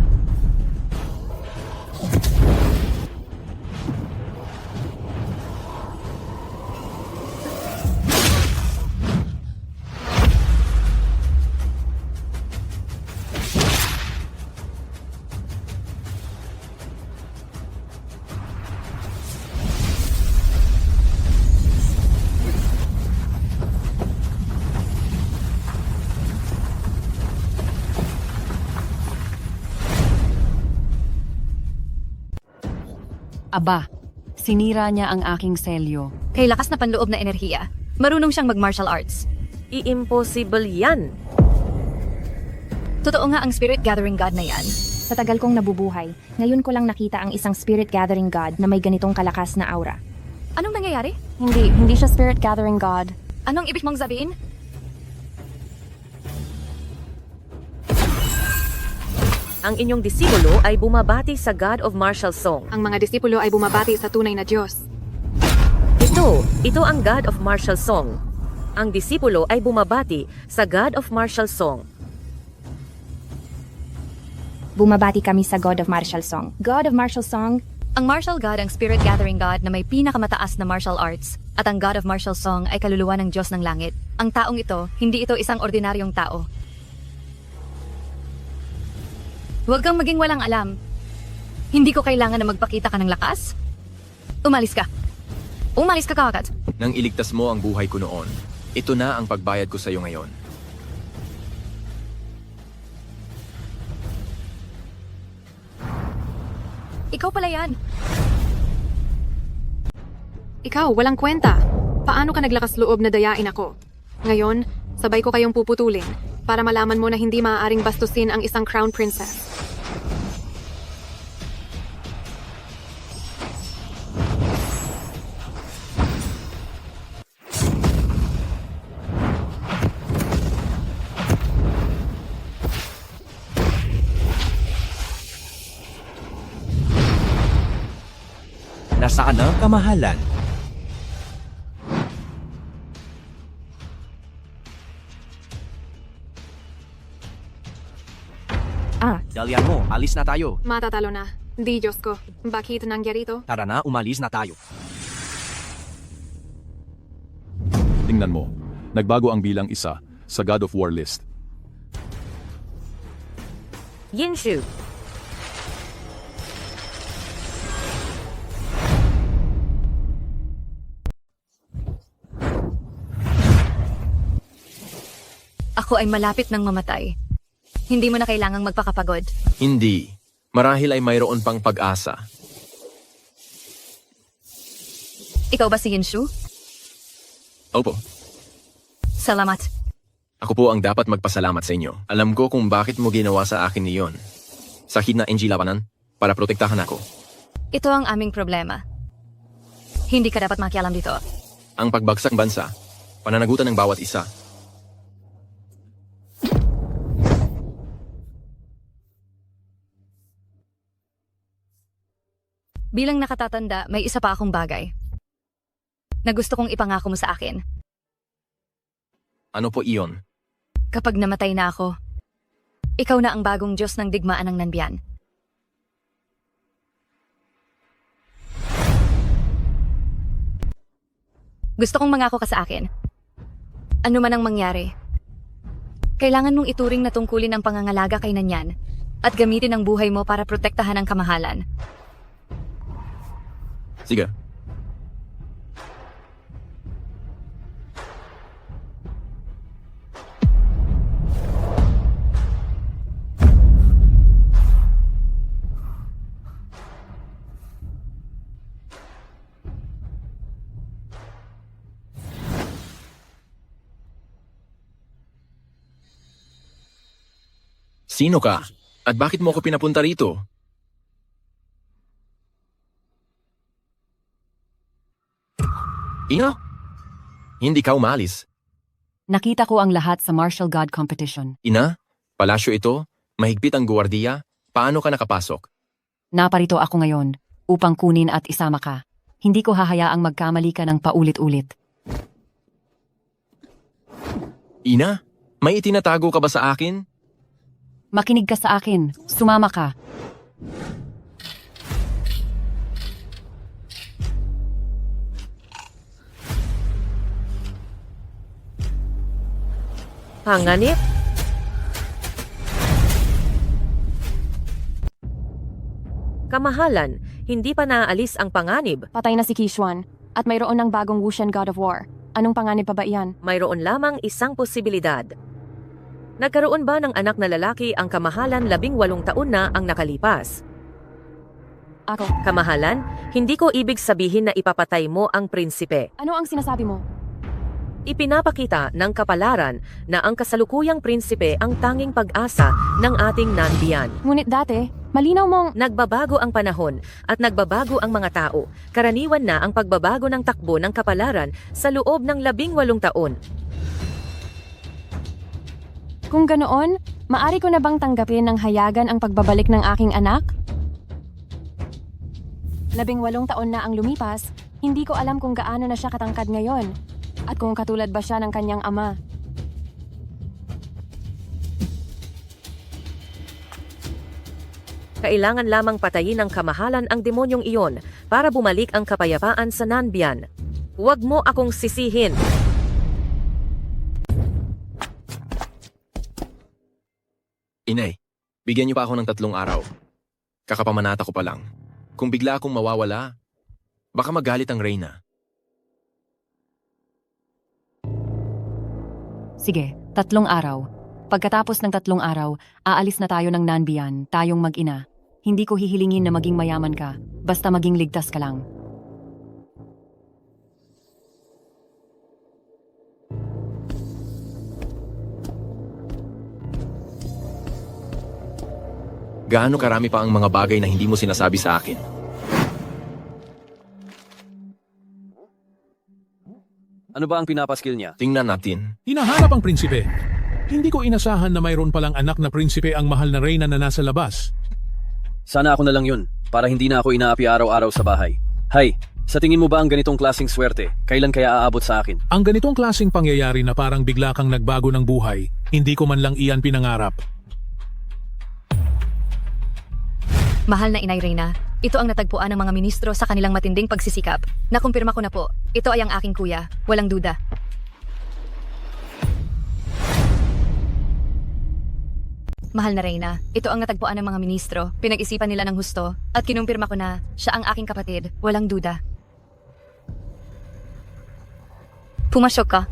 Aba, Sinira niya ang aking selyo. Kay lakas na panloob na enerhiya. Marunong siyang mag-martial arts. I-impossible yan. Totoo nga ang spirit gathering god na yan. Sa tagal kong nabubuhay, ngayon ko lang nakita ang isang spirit gathering god na may ganitong kalakas na aura. Anong nangyayari? Hindi siya spirit gathering god. Anong ibig mong sabihin? Ang inyong disipulo ay bumabati sa God of Martial Song. Ang mga disipulo ay bumabati sa tunay na Diyos. Ito ang God of Martial Song. Ang disipulo ay bumabati sa God of Martial Song. Bumabati kami sa God of Martial Song. God of Martial Song, Ang martial god ang spirit gathering god na may pinakamataas na martial arts. At ang God of Martial Song ay kaluluwa ng Diyos ng Langit. Ang taong ito, hindi ito isang ordinaryong tao. Huwag kang maging walang alam. Hindi ko kailangan na magpakita ka ng lakas. Umalis ka. Umalis ka kagad. Nang iligtas mo ang buhay ko noon, ito na ang pagbayad ko sa iyo ngayon. Ikaw pala yan. Ikaw, walang kwenta. Paano ka naglakas loob na dayain ako? Ngayon, sabay ko kayong puputulin para malaman mo na hindi maaaring bastusin ang isang crown princess. Nasaan ang kamahalan? Dalian mo, alis na tayo. Matatalo na. Di, Diyos ko. Bakit nangyari ito? Tara na, umalis na tayo. Tingnan mo, nagbago ang bilang isa sa God of War list. Yinshu. Ako ay malapit ng mamatay. Hindi mo na kailangang magpakapagod. Hindi. Marahil ay mayroon pang pag-asa. Ikaw ba si Yinshu? Opo. Salamat. Ako po ang dapat magpasalamat sa inyo. Alam ko kung bakit mo ginawa sa akin niyon. Sakit na NG labanan para protektahan ako. Ito ang aming problema. Hindi ka dapat makialam dito. Ang pagbagsak bansa, pananagutan ng bawat isa. Bilang nakatatanda, may isa pa akong bagay na gusto kong ipangako mo sa akin. Ano po iyon? Kapag namatay na ako, ikaw na ang bagong Diyos ng digmaan ng Nanbian. Gusto kong mangako ka sa akin. Ano man ang mangyari, kailangan mong ituring na tungkulin ang pangangalaga kay Nanyan at gamitin ang buhay mo para protektahan ang kamahalan. Sige. Sino ka? At bakit mo ako pinapunta rito? Ina? Hindi ka umalis. Nakita ko ang lahat sa Martial God Competition. Ina? Palasyo ito? Mahigpit ang guwardiya? Paano ka nakapasok? Naparito ako ngayon upang kunin at isama ka. Hindi ko hahayaang magkamali ka ng paulit-ulit. Ina? May itinatago ka ba sa akin? Makinig ka sa akin. Sumama ka. Hanganip? Kamahalan, hindi pa naaalis ang panganib. Patay na si Kishwan at mayroon ng bagong Wushan God of War. Anong panganib pa ba iyan? Mayroon lamang isang posibilidad. Nagkaroon ba ng anak na lalaki ang kamahalan 18 taon na ang nakalipas? Ako. Kamahalan, hindi ko ibig sabihin na ipapatay mo ang prinsipe. Ano ang sinasabi mo? Ipinapakita ng kapalaran na ang kasalukuyang prinsipe ang tanging pag-asa ng ating Nanbian. Ngunit dati, malinaw mong... Nagbabago ang panahon at nagbabago ang mga tao. Karaniwan na ang pagbabago ng takbo ng kapalaran sa loob ng 18 taon. Kung ganoon, maari ko na bang tanggapin ng hayagan ang pagbabalik ng aking anak? 18 taon na ang lumipas, hindi ko alam kung gaano na siya katangkad ngayon. At kung katulad ba siya ng kanyang ama. Kailangan lamang patayin ng kamahalan ang demonyong iyon para bumalik ang kapayapaan sa Nanbian. Huwag mo akong sisihin. Inay, bigyan niyo pa ako ng 3 araw. Kakapamanata ko pa lang. Kung bigla akong mawawala, baka magalit ang Reyna. Sige, 3 araw. Pagkatapos ng 3 araw, aalis na tayo ng Nanbian, tayong mag-ina. Hindi ko hihilingin na maging mayaman ka, basta maging ligtas ka lang. Gaano karami pa ang mga bagay na hindi mo sinasabi sa akin? Ano ba ang pinapaskil niya? Tingnan natin. Hinahanap ang prinsipe. Hindi ko inasahan na mayroon palang anak na prinsipe ang mahal na Reyna na nasa labas. Sana ako na lang yun, para hindi na ako inaapi araw-araw sa bahay. Hay, sa tingin mo ba ang ganitong klaseng swerte, kailan kaya aabot sa akin? Ang ganitong klaseng pangyayari na parang bigla kang nagbago ng buhay, hindi ko man lang iyan pinangarap. Mahal na Inay Reyna, ito ang natagpuan ng mga ministro sa kanilang matinding pagsisikap. Nakumpirma ko na po, ito ay ang aking kuya, walang duda. Mahal na Reyna, ito ang natagpuan ng mga ministro, pinag-isipan nila ng husto, at kinumpirma ko na siya ang aking kapatid, walang duda. Pumasok ka.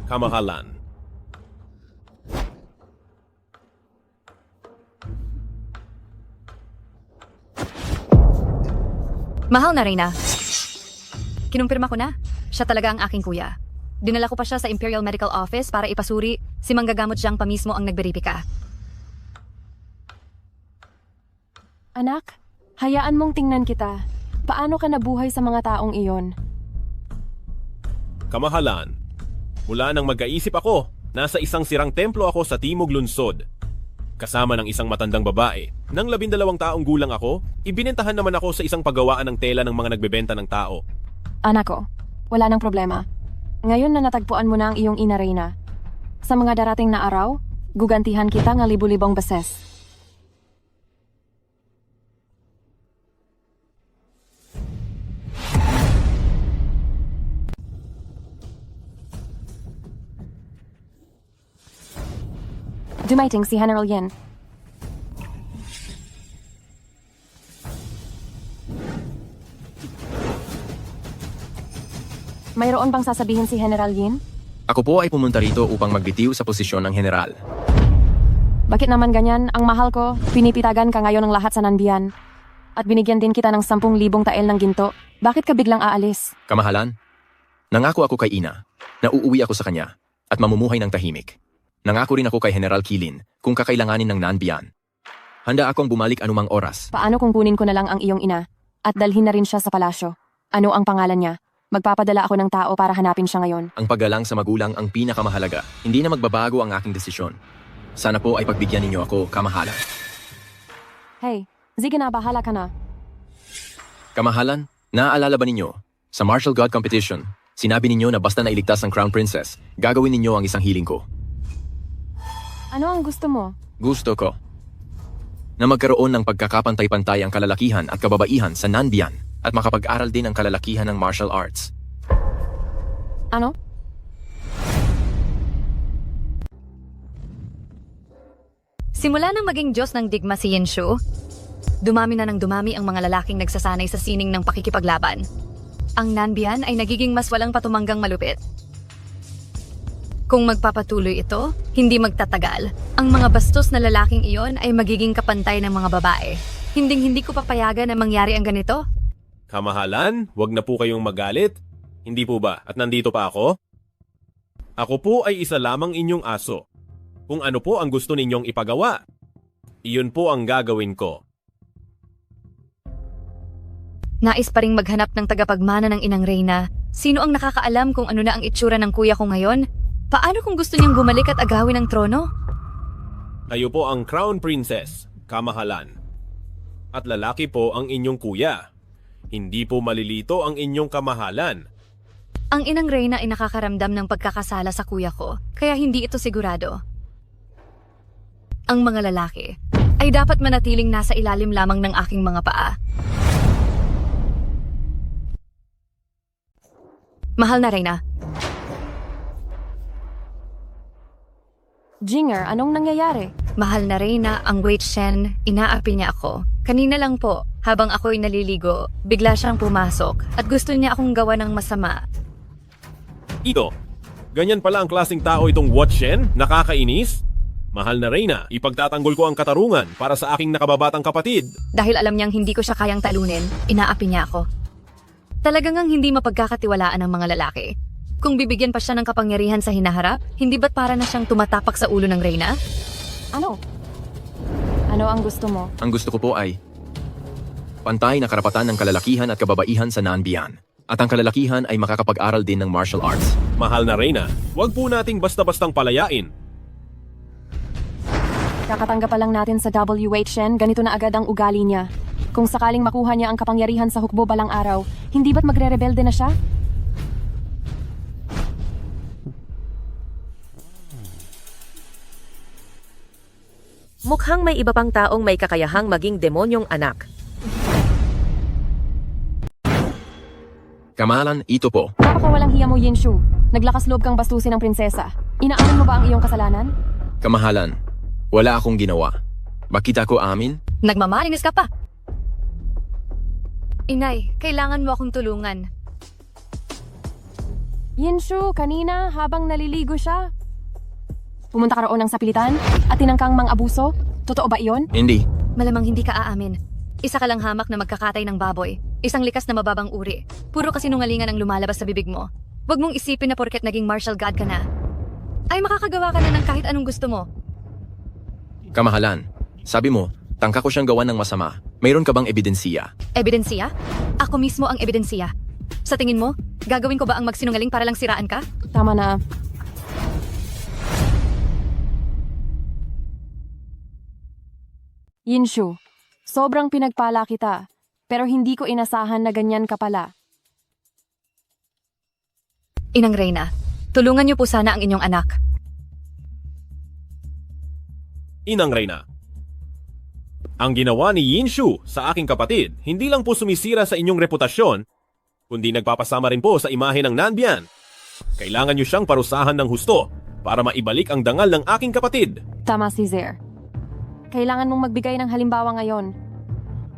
Kamahalan. Mahal na Reyna, kinumpirma ko na, siya talaga ang aking kuya. Dinala ko pa siya sa Imperial Medical Office para ipasuri si manggagamot siyang pa mismo ang nagberipika. Anak, hayaan mong tingnan kita. Paano ka nabuhay sa mga taong iyon? Kamahalan. Mula nang magkaisip ako, nasa isang sirang templo ako sa Timog Lunsod. Kasama ng isang matandang babae. Nang 12 taong gulang ako, ibinentahan naman ako sa isang paggawaan ng tela ng mga nagbebenta ng tao. Anak ko, wala nang problema. Ngayon na natagpuan mo na ang iyong ina Reyna. Sa mga darating na araw, gugantihan kita ng libu-libong beses. Dumating si General Yin. Mayroon bang sasabihin si General Yin? Ako po ay pumunta rito upang magbitiw sa posisyon ng general. Bakit naman ganyan? Ang mahal ko, pinipitagan ka ngayon ng lahat sa Nanbian. At binigyan din kita ng 10,000 tael ng ginto. Bakit ka biglang aalis? Kamahalan, nangako ako kay Ina na uuwi ako sa kanya at mamumuhay ng tahimik. Nangako rin ako kay General Kilin kung kakailanganin ng Nanbian. Handa akong bumalik anumang oras. Paano kung kunin ko na lang ang iyong ina at dalhin na rin siya sa palasyo? Ano ang pangalan niya? Magpapadala ako ng tao para hanapin siya ngayon. Ang paggalang sa magulang ang pinakamahalaga. Hindi na magbabago ang aking desisyon. Sana po ay pagbigyan ninyo ako, kamahalan. Hey, sige na, bahala ka na. Kamahalan, naaalala ba ninyo? Sa martial god competition, sinabi ninyo na basta nailigtas ang Crown Princess, gagawin ninyo ang isang healing ko. Ano ang gusto mo? Gusto ko na magkaroon ng pagkakapantay-pantay ang kalalakihan at kababaihan sa Nanbian at makapag-aral din ang kalalakihan ng martial arts. Ano? Simula nang maging Diyos ng digma si Yinshu, Dumami na ng dumami ang mga lalaking nagsasanay sa sining ng pakikipaglaban. Ang Nanbian ay nagiging mas walang patumanggang malupit. Kung magpapatuloy ito, hindi magtatagal. Ang mga bastos na lalaking iyon ay magiging kapantay ng mga babae. Hindi ko papayagan na mangyari ang ganito. Kamahalan, wag na po kayong magalit. Hindi po ba? At nandito pa ako? Ako po ay isa lamang inyong aso. Kung ano po ang gusto ninyong ipagawa, iyon po ang gagawin ko. Nais pa ring maghanap ng tagapagmana ng Inang Reyna. Sino ang nakakaalam kung ano na ang itsura ng kuya ko ngayon? Paano kung gusto niyang bumalik at agawin ang trono? Kayo po ang Crown Princess, Kamahalan. At lalaki po ang inyong kuya. Hindi po malilito ang inyong kamahalan. Ang Inang Reyna ay nakakaramdam ng pagkakasala sa kuya ko, kaya hindi ito sigurado. Ang mga lalaki ay dapat manatiling nasa ilalim lamang ng aking mga paa. Mahal na Reyna. Jinger, anong nangyayari? Mahal na Reyna, ang Wei Shen, inaapi niya ako. Kanina lang po, habang ako'y naliligo, bigla siyang pumasok at gusto niya akong gawa ng masama. Ito, ganyan pala ang klaseng tao itong Watshen? Nakakainis? Mahal na Reyna, ipagtatanggol ko ang katarungan para sa aking nakababatang kapatid. Dahil alam niyang hindi ko siya kayang talunin, inaapi niya ako. Talagang ang hindi mapagkakatiwalaan ng mga lalaki. Kung bibigyan pa siya ng kapangyarihan sa hinaharap, hindi ba't para na siyang tumatapak sa ulo ng Reyna? Ano? Ano ang gusto mo? Ang gusto ko po ay pantay na karapatan ng kalalakihan at kababaihan sa Nanbian. At ang kalalakihan ay makakapag-aral din ng martial arts. Mahal na Reyna, huwag po nating basta-bastang palayain. Kakatanggap pa lang natin sa WHN, ganito na agad ang ugali niya. Kung sakaling makuha niya ang kapangyarihan sa hukbo balang araw, hindi ba't magre-rebelde na siya? Mukhang may iba pang taong may kakayahang maging demonyong anak. Kamahalan, ito po. Napakawalang hiya mo, Yinshu. Naglakas loob kang bastusin ng prinsesa. Inaamin mo ba ang iyong kasalanan? Kamahalan, wala akong ginawa. Bakit ako amin? Nagmamalinis ka pa. Inay, kailangan mo akong tulungan. Yinshu, kanina habang naliligo siya, pumunta ka roon ng sapilitan at tinangkang mang-abuso? Totoo ba iyon? Hindi. Malamang hindi ka aamin. Isa ka lang hamak na magkakatay ng baboy. Isang likas na mababang uri. Puro kasinungalingan ang lumalabas sa bibig mo. Huwag mong isipin na porket naging martial god ka na, ay makakagawa ka na ng kahit anong gusto mo. Kamahalan, sabi mo, tangka ko siyang gawan ng masama. Mayroon ka bang ebidensiya? Ebidensiya? Ako mismo ang ebidensiya. Sa tingin mo, gagawin ko ba ang magsinungaling para lang siraan ka? Tama na. Yinshu, sobrang pinagpala kita, pero hindi ko inasahan na ganyan ka pala. Inang Reyna, tulungan niyo po sana ang inyong anak. Inang Reyna, ang ginawa ni Yinshu sa aking kapatid, hindi lang po sumisira sa inyong reputasyon, kundi nagpapasama rin po sa imahe ng Nanbian. Kailangan niyo siyang parusahan ng husto para maibalik ang dangal ng aking kapatid. Tama si Zer. Kailangan mong magbigay ng halimbawa ngayon.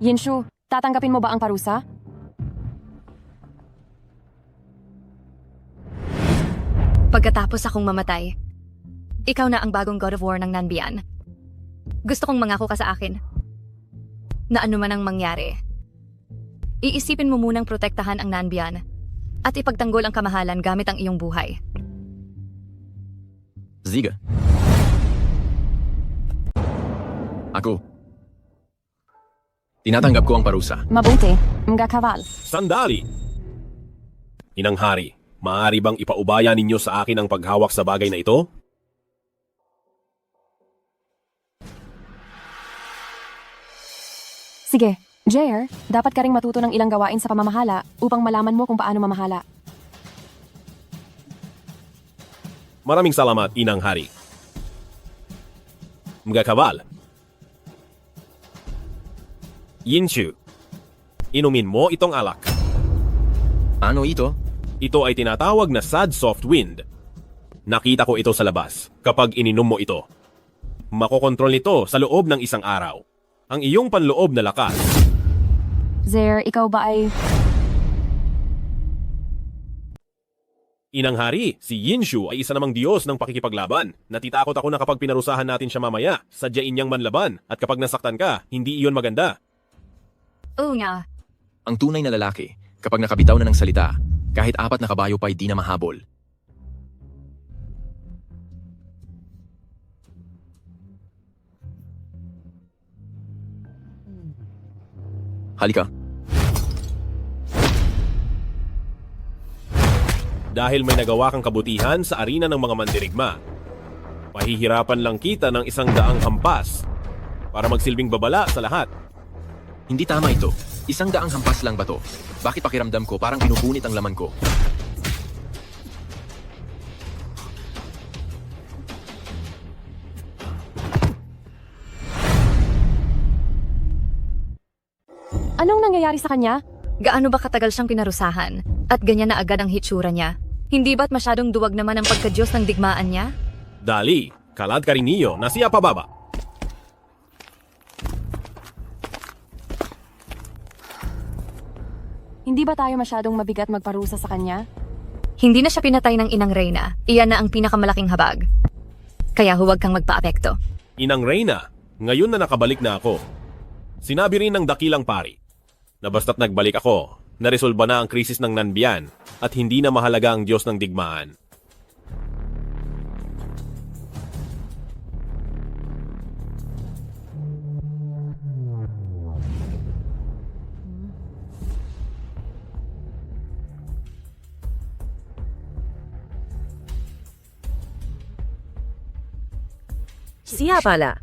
Yinshu, tatanggapin mo ba ang parusa? Pagkatapos akong mamatay, ikaw na ang bagong God of War ng Nanbian. Gusto kong mangako ka sa akin na ano man ang mangyari, iisipin mo munang protektahan ang Nanbian at ipagtanggol ang kamahalan gamit ang iyong buhay. Ziga. Ako. Tinatanggap ko ang parusa. Mabuti, mga kaval. Sandali! Inang Hari, maaari bang ipaubaya ninyo sa akin ang paghawak sa bagay na ito? Sige, Jair, dapat ka ring matuto ng ilang gawain sa pamamahala upang malaman mo kung paano mamahala. Maraming salamat, Inang Hari. Mga kabal. Yinshu, inumin mo itong alak. Ano ito? Ito ay tinatawag na Sad Soft Wind. Nakita ko ito sa labas kapag ininom mo ito. Makokontrol nito sa loob ng isang araw. ang iyong panloob na lakas. Zer, ikaw ba ay... Inang hari, si Yinshu ay isa namang Diyos ng pakikipaglaban. Natitakot ako na kapag pinarusahan natin siya mamaya, sadyain niyang manlaban, at kapag nasaktan ka, hindi iyon maganda. Oo nga. Ang tunay na lalaki, kapag nakabitaw na ng salita, kahit 4 na kabayo pa ay di na mahabol. Halika. Dahil may nagawa kang kabutihan sa arena ng mga mandirigma, pahihirapan lang kita ng 100 hampas para magsilbing babala sa lahat. Hindi tama ito. 100 hampas lang ba to? Bakit pakiramdam ko parang pinupunit ang laman ko? Anong nangyayari sa kanya? Gaano ba katagal siyang pinarusahan? At ganyan na agad ang hitsura niya? Hindi ba't masyadong duwag naman ang pagkadyos ng digmaan niya? Dali, kalad ka rin niyo na siya pababa. Hindi ba tayo masyadong mabigat magparusa sa kanya? Hindi na siya pinatay ng inang Reyna. Iyan na ang pinakamalaking habag. Kaya huwag kang magpa-apekto. Inang Reyna, ngayon na nakabalik na ako. Sinabi rin ng dakilang pari na basta't nagbalik ako, naresolba na ang krisis ng Nanbian at hindi na mahalaga ang Diyos ng digmaan. Siya pala.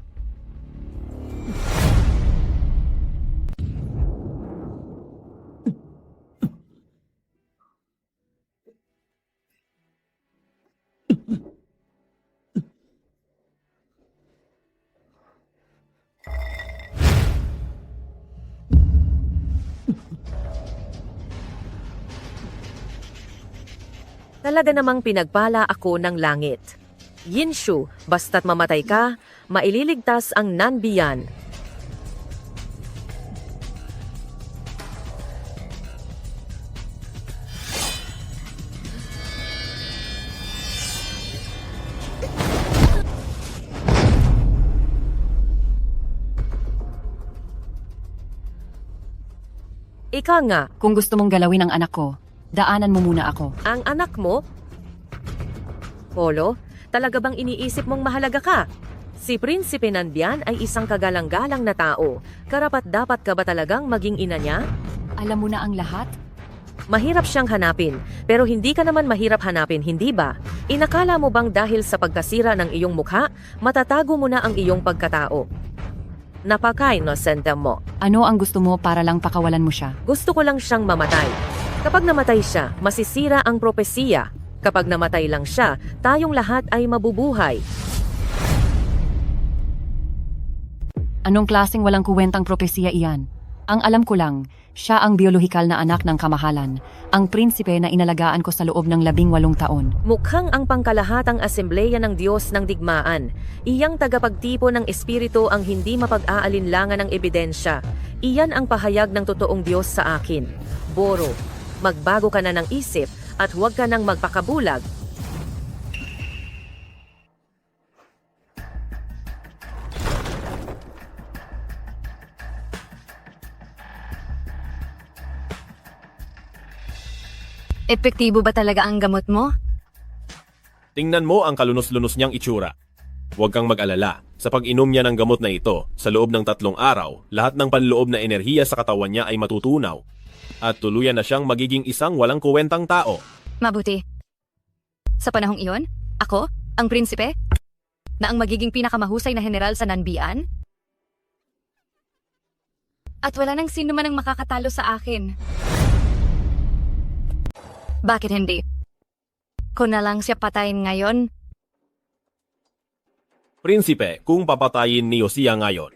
Talaga namang pinagpala ako ng langit. Yinshu, basta't mamatay ka, maililigtas ang Nanbian. Ika nga. Kung gusto mong galawin ang anak ko, daanan mo muna ako. Ang anak mo? Polo, talaga bang iniisip mong mahalaga ka? Si Prinsipe Nanbian ay isang kagalang-galang na tao. Karapat-dapat ka ba talagang maging ina niya? Alam mo na ang lahat? Mahirap siyang hanapin, pero hindi ka naman mahirap hanapin, hindi ba? Inakala mo bang dahil sa pagkasira ng iyong mukha, matatago mo na ang iyong pagkatao? Napaka-inosente mo. Ano ang gusto mo para lang pakawalan mo siya? Gusto ko lang siyang mamatay. Kapag namatay siya, masisira ang propesiya. Kapag namatay lang siya, tayong lahat ay mabubuhay. Anong klaseng walang kuwentang propesiya iyan? Ang alam ko lang, siya ang biolohikal na anak ng kamahalan, ang prinsipe na inalagaan ko sa loob ng 18 taon. Mukhang ang pangkalahatang asembleya ng Diyos ng digmaan. Iyang tagapagtipo ng espiritu ang hindi mapag-aalinlangan ng ebidensya. Iyan ang pahayag ng totoong Diyos sa akin. Boro, magbago ka na ng isip at huwag ka nang magpakabulag. Epektibo ba talaga ang gamot mo? Tingnan mo ang kalunos-lunos niyang itsura. Huwag kang mag-alala. Sa pag-inom niya ng gamot na ito, sa loob ng 3 araw, lahat ng panloob na enerhiya sa katawan niya ay matutunaw. At tuluyan na siyang magiging isang walang kuwentang tao. Mabuti. Sa panahong iyon, ako, ang prinsipe, na ang magiging pinakamahusay na general sa Nanbian? At wala nang sino man ang makakatalo sa akin. Bakit hindi? Kung na lang siya patayin ngayon? Prinsipe, kung papatayin ni Josiah ngayon,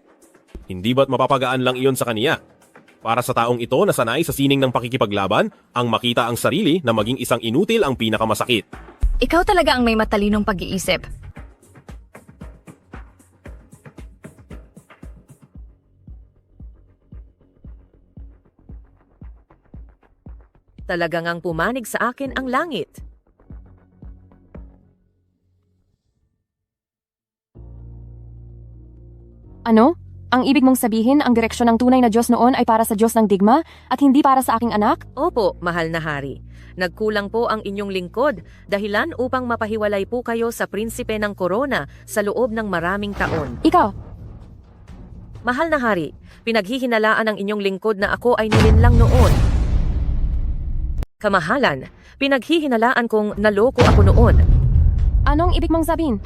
hindi ba't mapapagaan lang iyon sa kaniya? Para sa taong ito na sanay sa sining ng pakikipaglaban, ang makita ang sarili na maging isang inutil ang pinakamasakit. Ikaw talaga ang may matalinong pag-iisip. Talaga ngang pumanig sa akin ang langit. Ano? Ang ibig mong sabihin, ang direksyon ng tunay na Diyos noon ay para sa Diyos ng digma at hindi para sa aking anak? Opo, mahal na hari. Nagkulang po ang inyong lingkod, dahilan upang mapahiwalay po kayo sa prinsipe ng korona sa loob ng maraming taon. Ikaw, Mahal na hari, pinaghihinalaan ng inyong lingkod na ako ay nilinlang noon. Kamahalan, pinaghihinalaan kong naloko ako noon. anong ibig mong sabihin?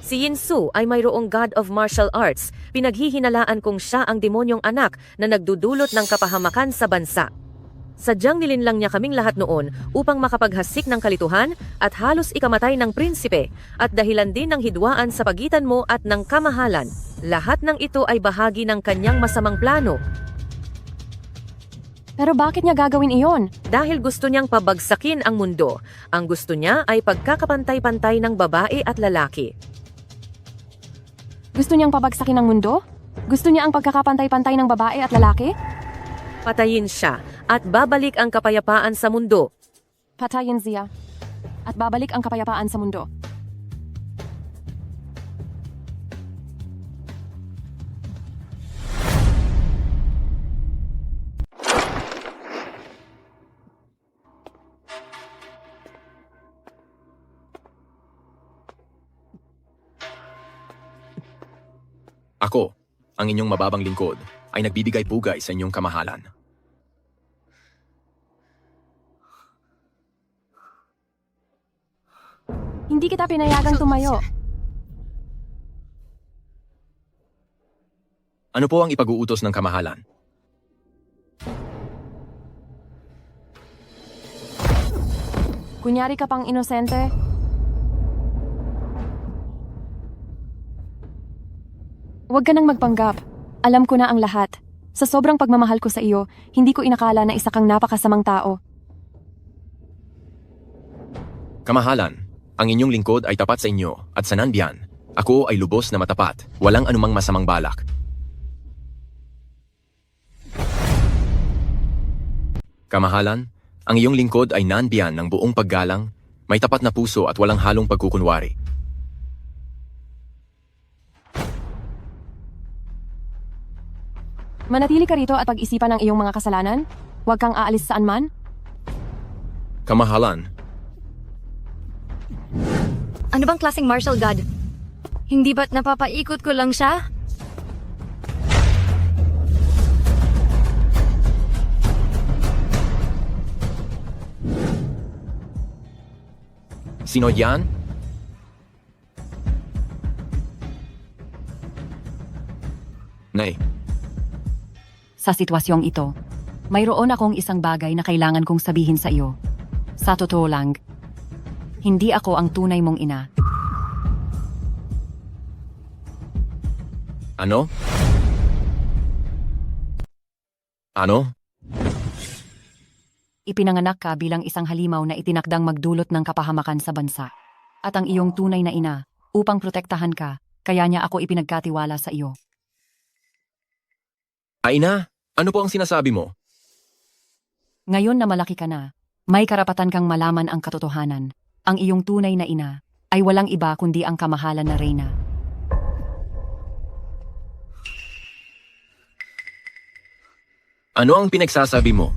Si Yinsu ay mayroong God of Martial Arts. Pinaghihinalaan kong siya ang demonyong anak na nagdudulot ng kapahamakan sa bansa. Sadyang nilinlang niya kaming lahat noon upang makapaghasik ng kalituhan at halos ikamatay ng prinsipe at dahilan din ng hidwaan sa pagitan mo at ng kamahalan. Lahat ng ito ay bahagi ng kanyang masamang plano. Pero bakit niya gagawin iyon? Dahil gusto niyang pabagsakin ang mundo. Ang gusto niya ay pagkakapantay-pantay ng babae at lalaki. Gusto niyang pabagsakin ang mundo? Gusto niya ang pagkakapantay-pantay ng babae at lalaki? Patayin siya at babalik ang kapayapaan sa mundo. Patayin siya. At babalik ang kapayapaan sa mundo. Ako, ang inyong mababang lingkod, ay nagbibigay pugay sa inyong kamahalan. Hindi kita pinayagang tumayo. Ano po ang ipag-uutos ng kamahalan? Kunyari ka pang inosente. Huwag ka nang magpanggap. Alam ko na ang lahat. Sa sobrang pagmamahal ko sa iyo, hindi ko inakala na isa kang napakasamang tao. Kamahalan, ang inyong lingkod ay tapat sa inyo at sa Nanbian, ako ay lubos na matapat, walang anumang masamang balak. Kamahalan, ang iyong lingkod ay Nanbian ng buong paggalang, may tapat na puso at walang halong pagkukunwari. Manatili ka rito at pag-isipan ang iyong mga kasalanan. Huwag kang aalis saan man. Kamahalan, Ano bang klaseng martial god? Hindi ba't napapaikot ko lang siya? sino yan? Nay, Sa sitwasyong ito, mayroon akong isang bagay na kailangan kong sabihin sa iyo. Sa totoo lang, hindi ako ang tunay mong ina. ano? Ano? Ipinanganak ka bilang isang halimaw na itinakdang magdulot ng kapahamakan sa bansa. At ang iyong tunay na ina, upang protektahan ka, kaya niya ako ipinagkatiwala sa iyo. Ina, ano po ang sinasabi mo? Ngayon na malaki ka na, may karapatan kang malaman ang katotohanan. Ang iyong tunay na ina ay walang iba kundi ang kamahalan na reyna. Ano ang pinagsasabi mo?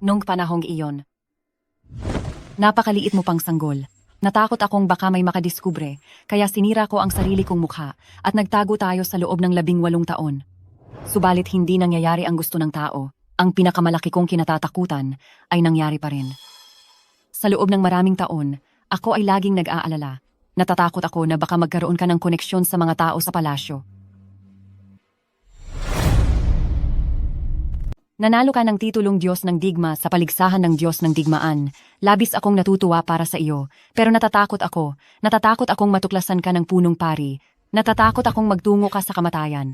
Nung panahong iyon, napakaliit mo pang sanggol. Natakot akong baka may makadiskubre, kaya sinira ko ang sarili kong mukha at nagtago tayo sa loob ng 18 taon. Subalit hindi nangyayari ang gusto ng tao. Ang pinakamalaki kong kinatatakutan ay nangyari pa rin. Sa loob ng maraming taon, ako ay laging nag-aalala. Natatakot ako na baka magkaroon ka ng koneksyon sa mga tao sa palasyo. Nanalo ka ng titulong Diyos ng Digma sa paligsahan ng Diyos ng Digmaan. Labis akong natutuwa para sa iyo, pero natatakot ako. Natatakot akong matuklasan ka ng punong pari. Natatakot akong magtungo ka sa kamatayan.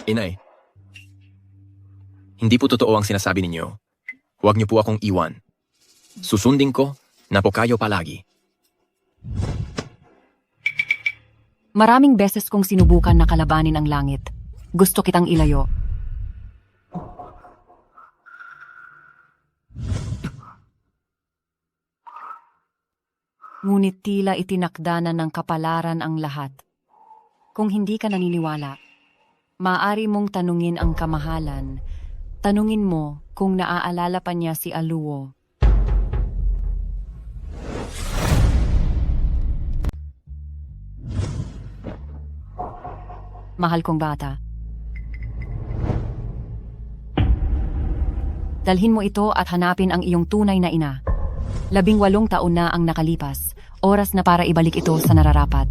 Inay, hindi po totoo ang sinasabi ninyo. Huwag niyo po akong iwan. Susundin ko na po kayo palagi. Maraming beses kong sinubukan na kalabanin ang langit. Gusto kitang ilayo. Ngunit tila itinakda na ng kapalaran ang lahat. Kung hindi ka naniniwala, maaari mong tanungin ang kamahalan. Tanungin mo kung naaalala pa niya si Aluo. Mahal kong bata. Dalhin mo ito at hanapin ang iyong tunay na ina. 18 taon na ang nakalipas. Oras na para ibalik ito sa nararapat.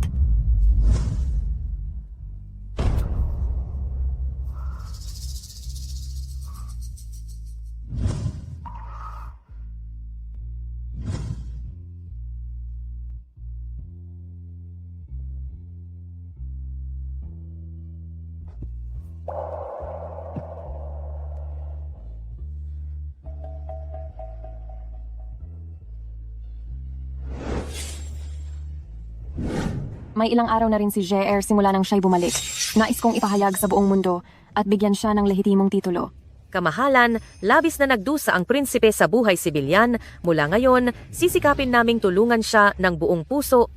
May ilang araw na rin si JR simula nang siya'y bumalik. Nais kong ipahayag sa buong mundo at bigyan siya ng lehitimong titulo. Kamahalan, labis na nagdusa ang prinsipe sa buhay sibilyan. Mula ngayon, sisikapin naming tulungan siya ng buong puso.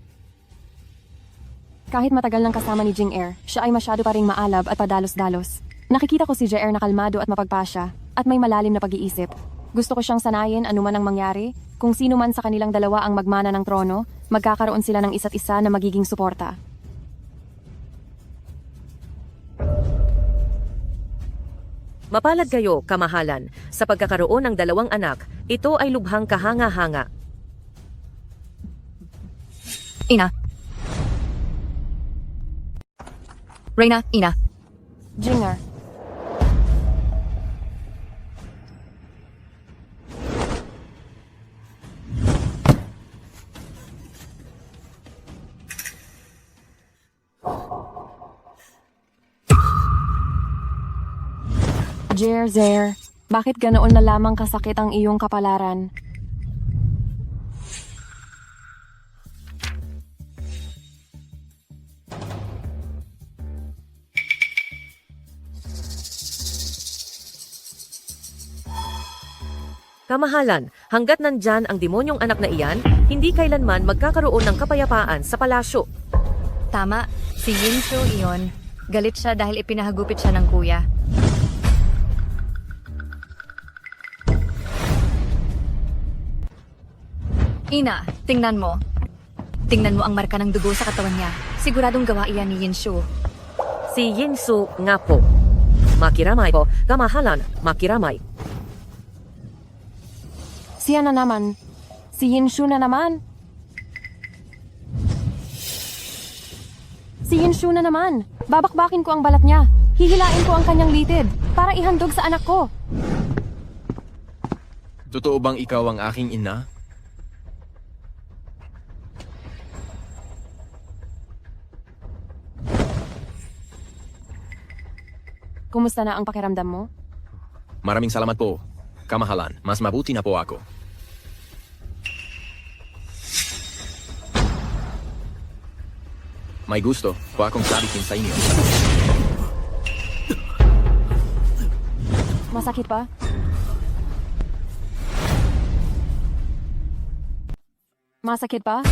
Kahit matagal nang kasama ni Jing Er, siya ay masyado pa ring maalab at padalos-dalos. Nakikita ko si JR na kalmado at mapagpasya at may malalim na pag-iisip. Gusto ko siyang sanayin anuman ang mangyari. Kung sino man sa kanilang dalawa ang magmana ng trono, magkakaroon sila ng isa't isa na magiging suporta. Mapalad kayo, kamahalan, sa pagkakaroon ng 2 anak. Ito ay lubhang kahanga-hanga. Ina. Reyna, ina. Jinger. Jer, bakit ganoon na lamang kasakit ang iyong kapalaran? Kamahalan, hanggat nandyan ang demonyong anak na iyan, hindi kailanman magkakaroon ng kapayapaan sa palasyo. Tama, si Yinshu iyon. Galit siya dahil ipinahagupit siya ng kuya. Ina, tingnan mo. Tingnan mo ang marka ng dugo sa katawan niya. Siguradong gawa iyan ni Yinshu. Si Yinsu nga po. Makiramay po, kamahalan, makiramay. Siya na naman. Si Yinshu na naman. Si Yinshu na naman. Babakbakin ko ang balat niya. Hihilain ko ang kanyang litid para ihandog sa anak ko. Totoo bang ikaw ang aking ina? Kumusta na ang pakiramdam mo? Maraming salamat po. Kamahalan, mas mabuti na po ako. May gusto po akong sabihin sa inyo. Masakit pa? Masakit pa?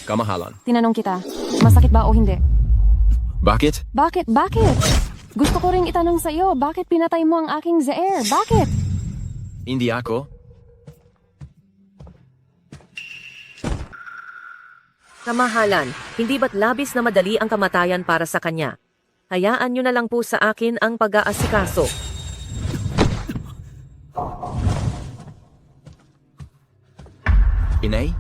Kamahalan. Tinanong kita, masakit ba o hindi? Bakit? Bakit? Gusto ko ring itanong sa iyo, bakit pinatay mo ang aking Zeer? Bakit? Hindi ako? Kamahalan, hindi ba't labis na madali ang kamatayan para sa kanya? Hayaan nyo na lang po sa akin ang pag-aasikaso. Inay?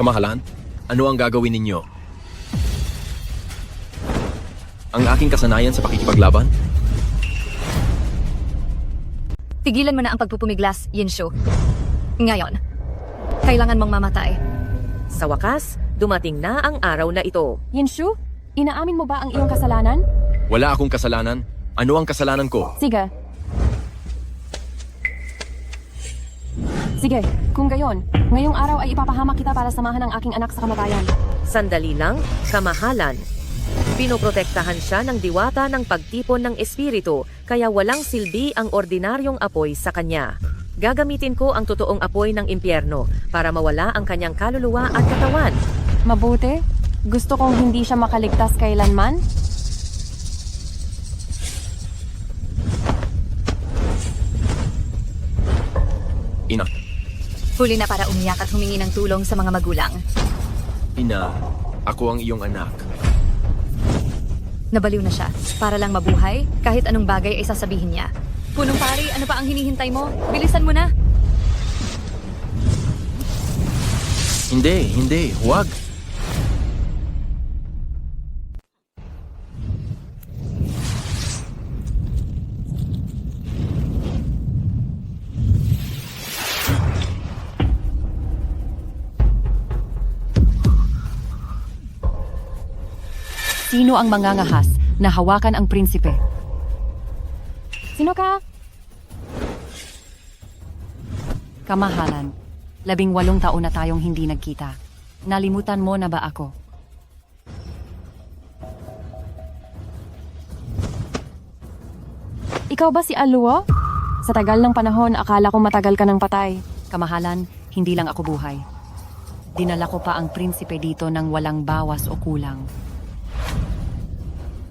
Kamahalan, ano ang gagawin ninyo? Ang aking kasanayan sa pakikipaglaban? Tigilan mo na ang pagpupumiglas, Yinshu. Ngayon, kailangan mong mamatay. Sa wakas, dumating na ang araw na ito. Yinshu, inaamin mo ba ang iyong kasalanan? Wala akong kasalanan. Ano ang kasalanan ko? Sige. Sige, kung gayon, ngayong araw ay ipapahamak kita para samahan ang aking anak sa kamatayan. Sandali lang, kamahalan. Pinoprotektahan siya ng diwata ng pagtipon ng espiritu, kaya walang silbi ang ordinaryong apoy sa kanya. Gagamitin ko ang totoong apoy ng impyerno para mawala ang kanyang kaluluwa at katawan. Mabuti. Gusto kong hindi siya makaligtas kailanman. Ina. Huli na para umiyak at humingi ng tulong sa mga magulang. Ina, ako ang iyong anak. Nabaliw na siya. Para lang mabuhay, kahit anong bagay ay sasabihin niya. Punong pari, ano pa ang hinihintay mo? Bilisan mo na! Hindi, huwag. Sino ang mangangahas na hawakan ang prinsipe? Sino ka? Kamahalan, 18 taon na tayong hindi nagkita. Nalimutan mo na ba ako? Ikaw ba si Aluo? Sa tagal ng panahon, akala ko matagal ka ng patay. Kamahalan, hindi lang ako buhay. Dinala ko pa ang prinsipe dito ng walang bawas o kulang.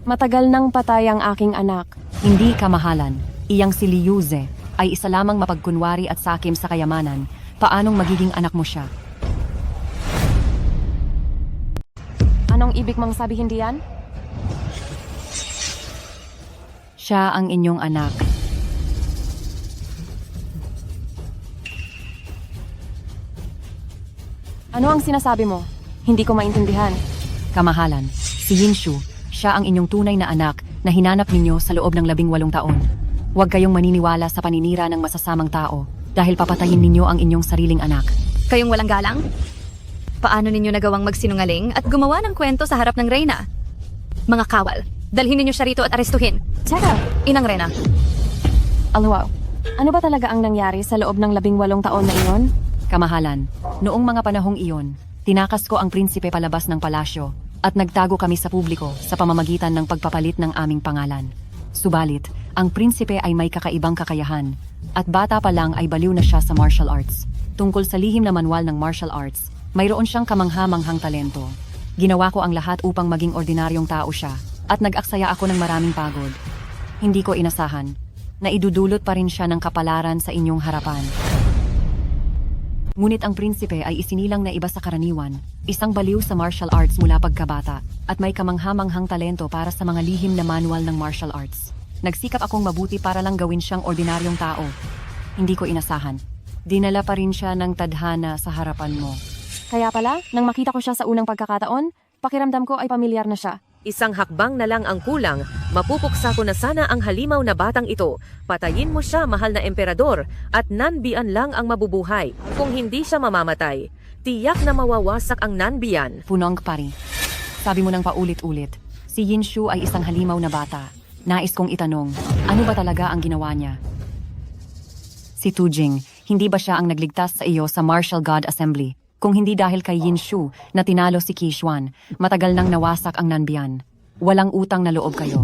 Matagal nang patay ang aking anak. Hindi kamahalan, iyang si Liuze ay isa lamang mapagkunwari at sakim sa kayamanan. Paanong magiging anak mo siya? Anong ibig mong sabihin diyan? Siya ang inyong anak. Ano ang sinasabi mo? Hindi ko maintindihan. Kamahalan, si Yinshu, siya ang inyong tunay na anak na hinanap ninyo sa loob ng 18 taon. Huwag kayong maniniwala sa paninira ng masasamang tao dahil papatayin ninyo ang inyong sariling anak. Kayong walang galang? Paano ninyo nagawang magsinungaling at gumawa ng kwento sa harap ng reyna? Mga kawal, dalhin ninyo siya rito at arestuhin. Teka, Inang Reyna. Aluaw, ano ba talaga ang nangyari sa loob ng 18 taon na iyon? Kamahalan, noong mga panahong iyon, tinakas ko ang prinsipe palabas ng palasyo at nagtago kami sa publiko sa pamamagitan ng pagpapalit ng aming pangalan. Subalit, ang prinsipe ay may kakaibang kakayahan at bata pa lang ay baliw na siya sa martial arts. Tungkol sa lihim na manual ng martial arts, mayroon siyang kamangha-manghang talento. Ginawa ko ang lahat upang maging ordinaryong tao siya at nag-aksaya ako ng maraming pagod. Hindi ko inasahan na idudulot pa rin siya ng kapalaran sa inyong harapan. Ngunit ang prinsipe ay isinilang na iba sa karaniwan, isang baliw sa martial arts mula pagkabata, at may kamangha-manghang talento para sa mga lihim na manual ng martial arts. Nagsikap akong mabuti para lang gawin siyang ordinaryong tao. Hindi ko inasahan. Dinala pa rin siya ng tadhana sa harapan mo. Kaya pala, nang makita ko siya sa unang pagkakataon, pakiramdam ko ay pamilyar na siya. Isang hakbang na lang ang kulang, mapupuksa ko na sana ang halimaw na batang ito. Patayin mo siya, mahal na emperador, at Nanbian lang ang mabubuhay. Kung hindi siya mamamatay, tiyak na mawawasak ang Nanbian. Punong pari. Sabi mo nang paulit-ulit, si Yinshu ay isang halimaw na bata. Nais kong itanong, ano ba talaga ang ginawa niya? Si Tujing, hindi ba siya ang nagligtas sa iyo sa Martial God Assembly? Kung hindi dahil kay Yinshu na tinalo si Qixuan, matagal nang nawasak ang Nanbian. Walang utang na loob kayo.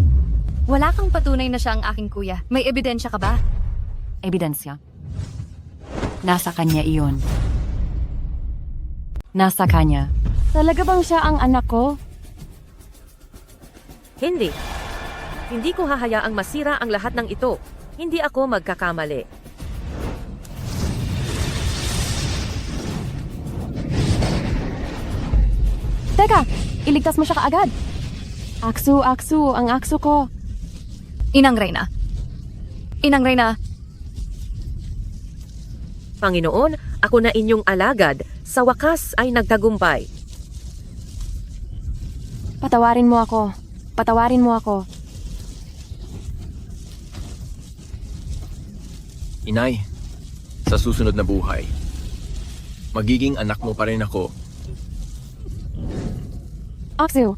Wala kang patunay na siya ang aking kuya. May ebidensya ka ba? Ebidensya? Nasa kanya iyon. Nasa kanya. Talaga bang siya ang anak ko? Hindi. Hindi ko hahayaang masira ang lahat ng ito. Hindi ako magkakamali. Teka, iligtas mo siya kaagad. Aksu, ang aksu ko. Inang Reyna. Inang Reyna. Panginoon, ako na inyong alagad. Sa wakas ay nagtagumpay. Patawarin mo ako. Patawarin mo ako. Inay, sa susunod na buhay, Magiging anak mo pa rin ako. Axel!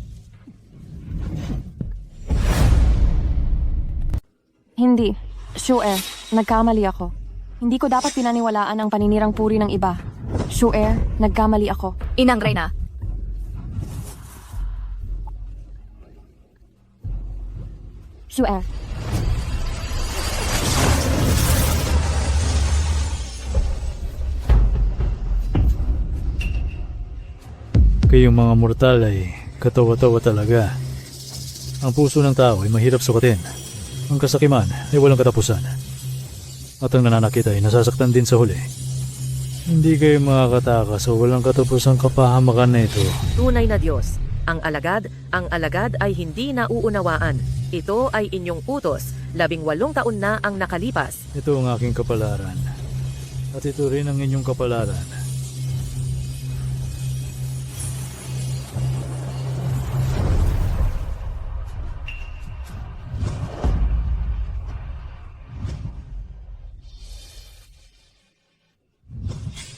Hindi. Sure, nagkamali ako. Hindi ko dapat pinaniwalaan ang paninirang puri ng iba. Sure, nagkamali ako. Inang Reyna, Sure. Kayong mga mortal ay katawa-tawa talaga. Ang puso ng tao ay mahirap sukatin. Ang kasakiman ay walang katapusan. At ang nananakit ay nasasaktan din sa huli. Hindi kayo makakatakas sa walang katapusang kapahamakan na ito. Tunay na Diyos. Ang alagad ay hindi nauunawaan. Ito ay inyong utos. 18 taon na ang nakalipas. Ito ang aking kapalaran. At ito rin ang inyong kapalaran.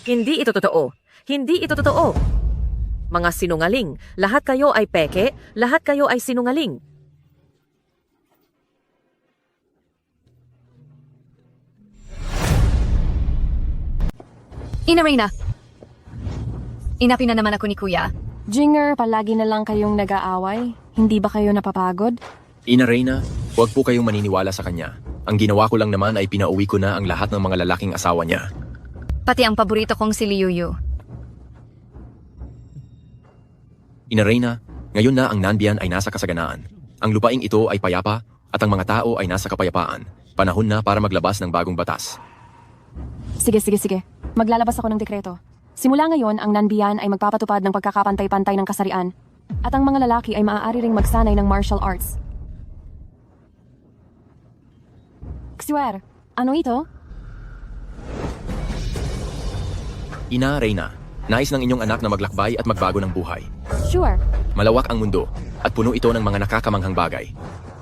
Hindi ito totoo. Hindi ito totoo. Mga sinungaling. Lahat kayo ay peke. Lahat kayo ay sinungaling. Ina Reyna. Inapin na naman ako ni Kuya. Jinger, palagi na lang kayong nag-aaway. Hindi ba kayo napapagod? Ina Reyna, huwag po kayong maniniwala sa kanya. Ang ginawa ko lang naman ay pinauwi ko na ang lahat ng mga lalaking asawa niya. Pati ang paborito kong si Liuyu. Ina Reyna, ngayon na ang Nanbian ay nasa kasaganaan. Ang lupaing ito ay payapa at ang mga tao ay nasa kapayapaan. Panahon na para maglabas ng bagong batas. Sige. Maglalabas ako ng dekreto. Simula ngayon, ang Nanbian ay magpapatupad ng pagkakapantay-pantay ng kasarian at ang mga lalaki ay maaari ring magsanay ng martial arts. Kswer, ano ito? Ina Reyna, nais ng inyong anak na maglakbay at magbago ng buhay. Sure. Malawak ang mundo at puno ito ng mga nakakamanghang bagay.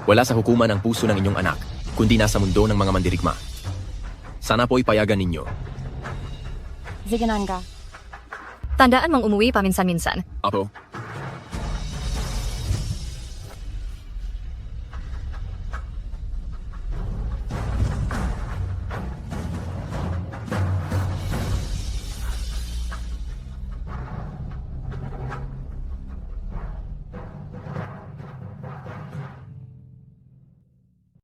Wala sa hukuman ang puso ng inyong anak, kundi nasa mundo ng mga mandirigma. Sana po'y payagan ninyo. Zigananga. Tandaan mong umuwi paminsan-minsan. Apo,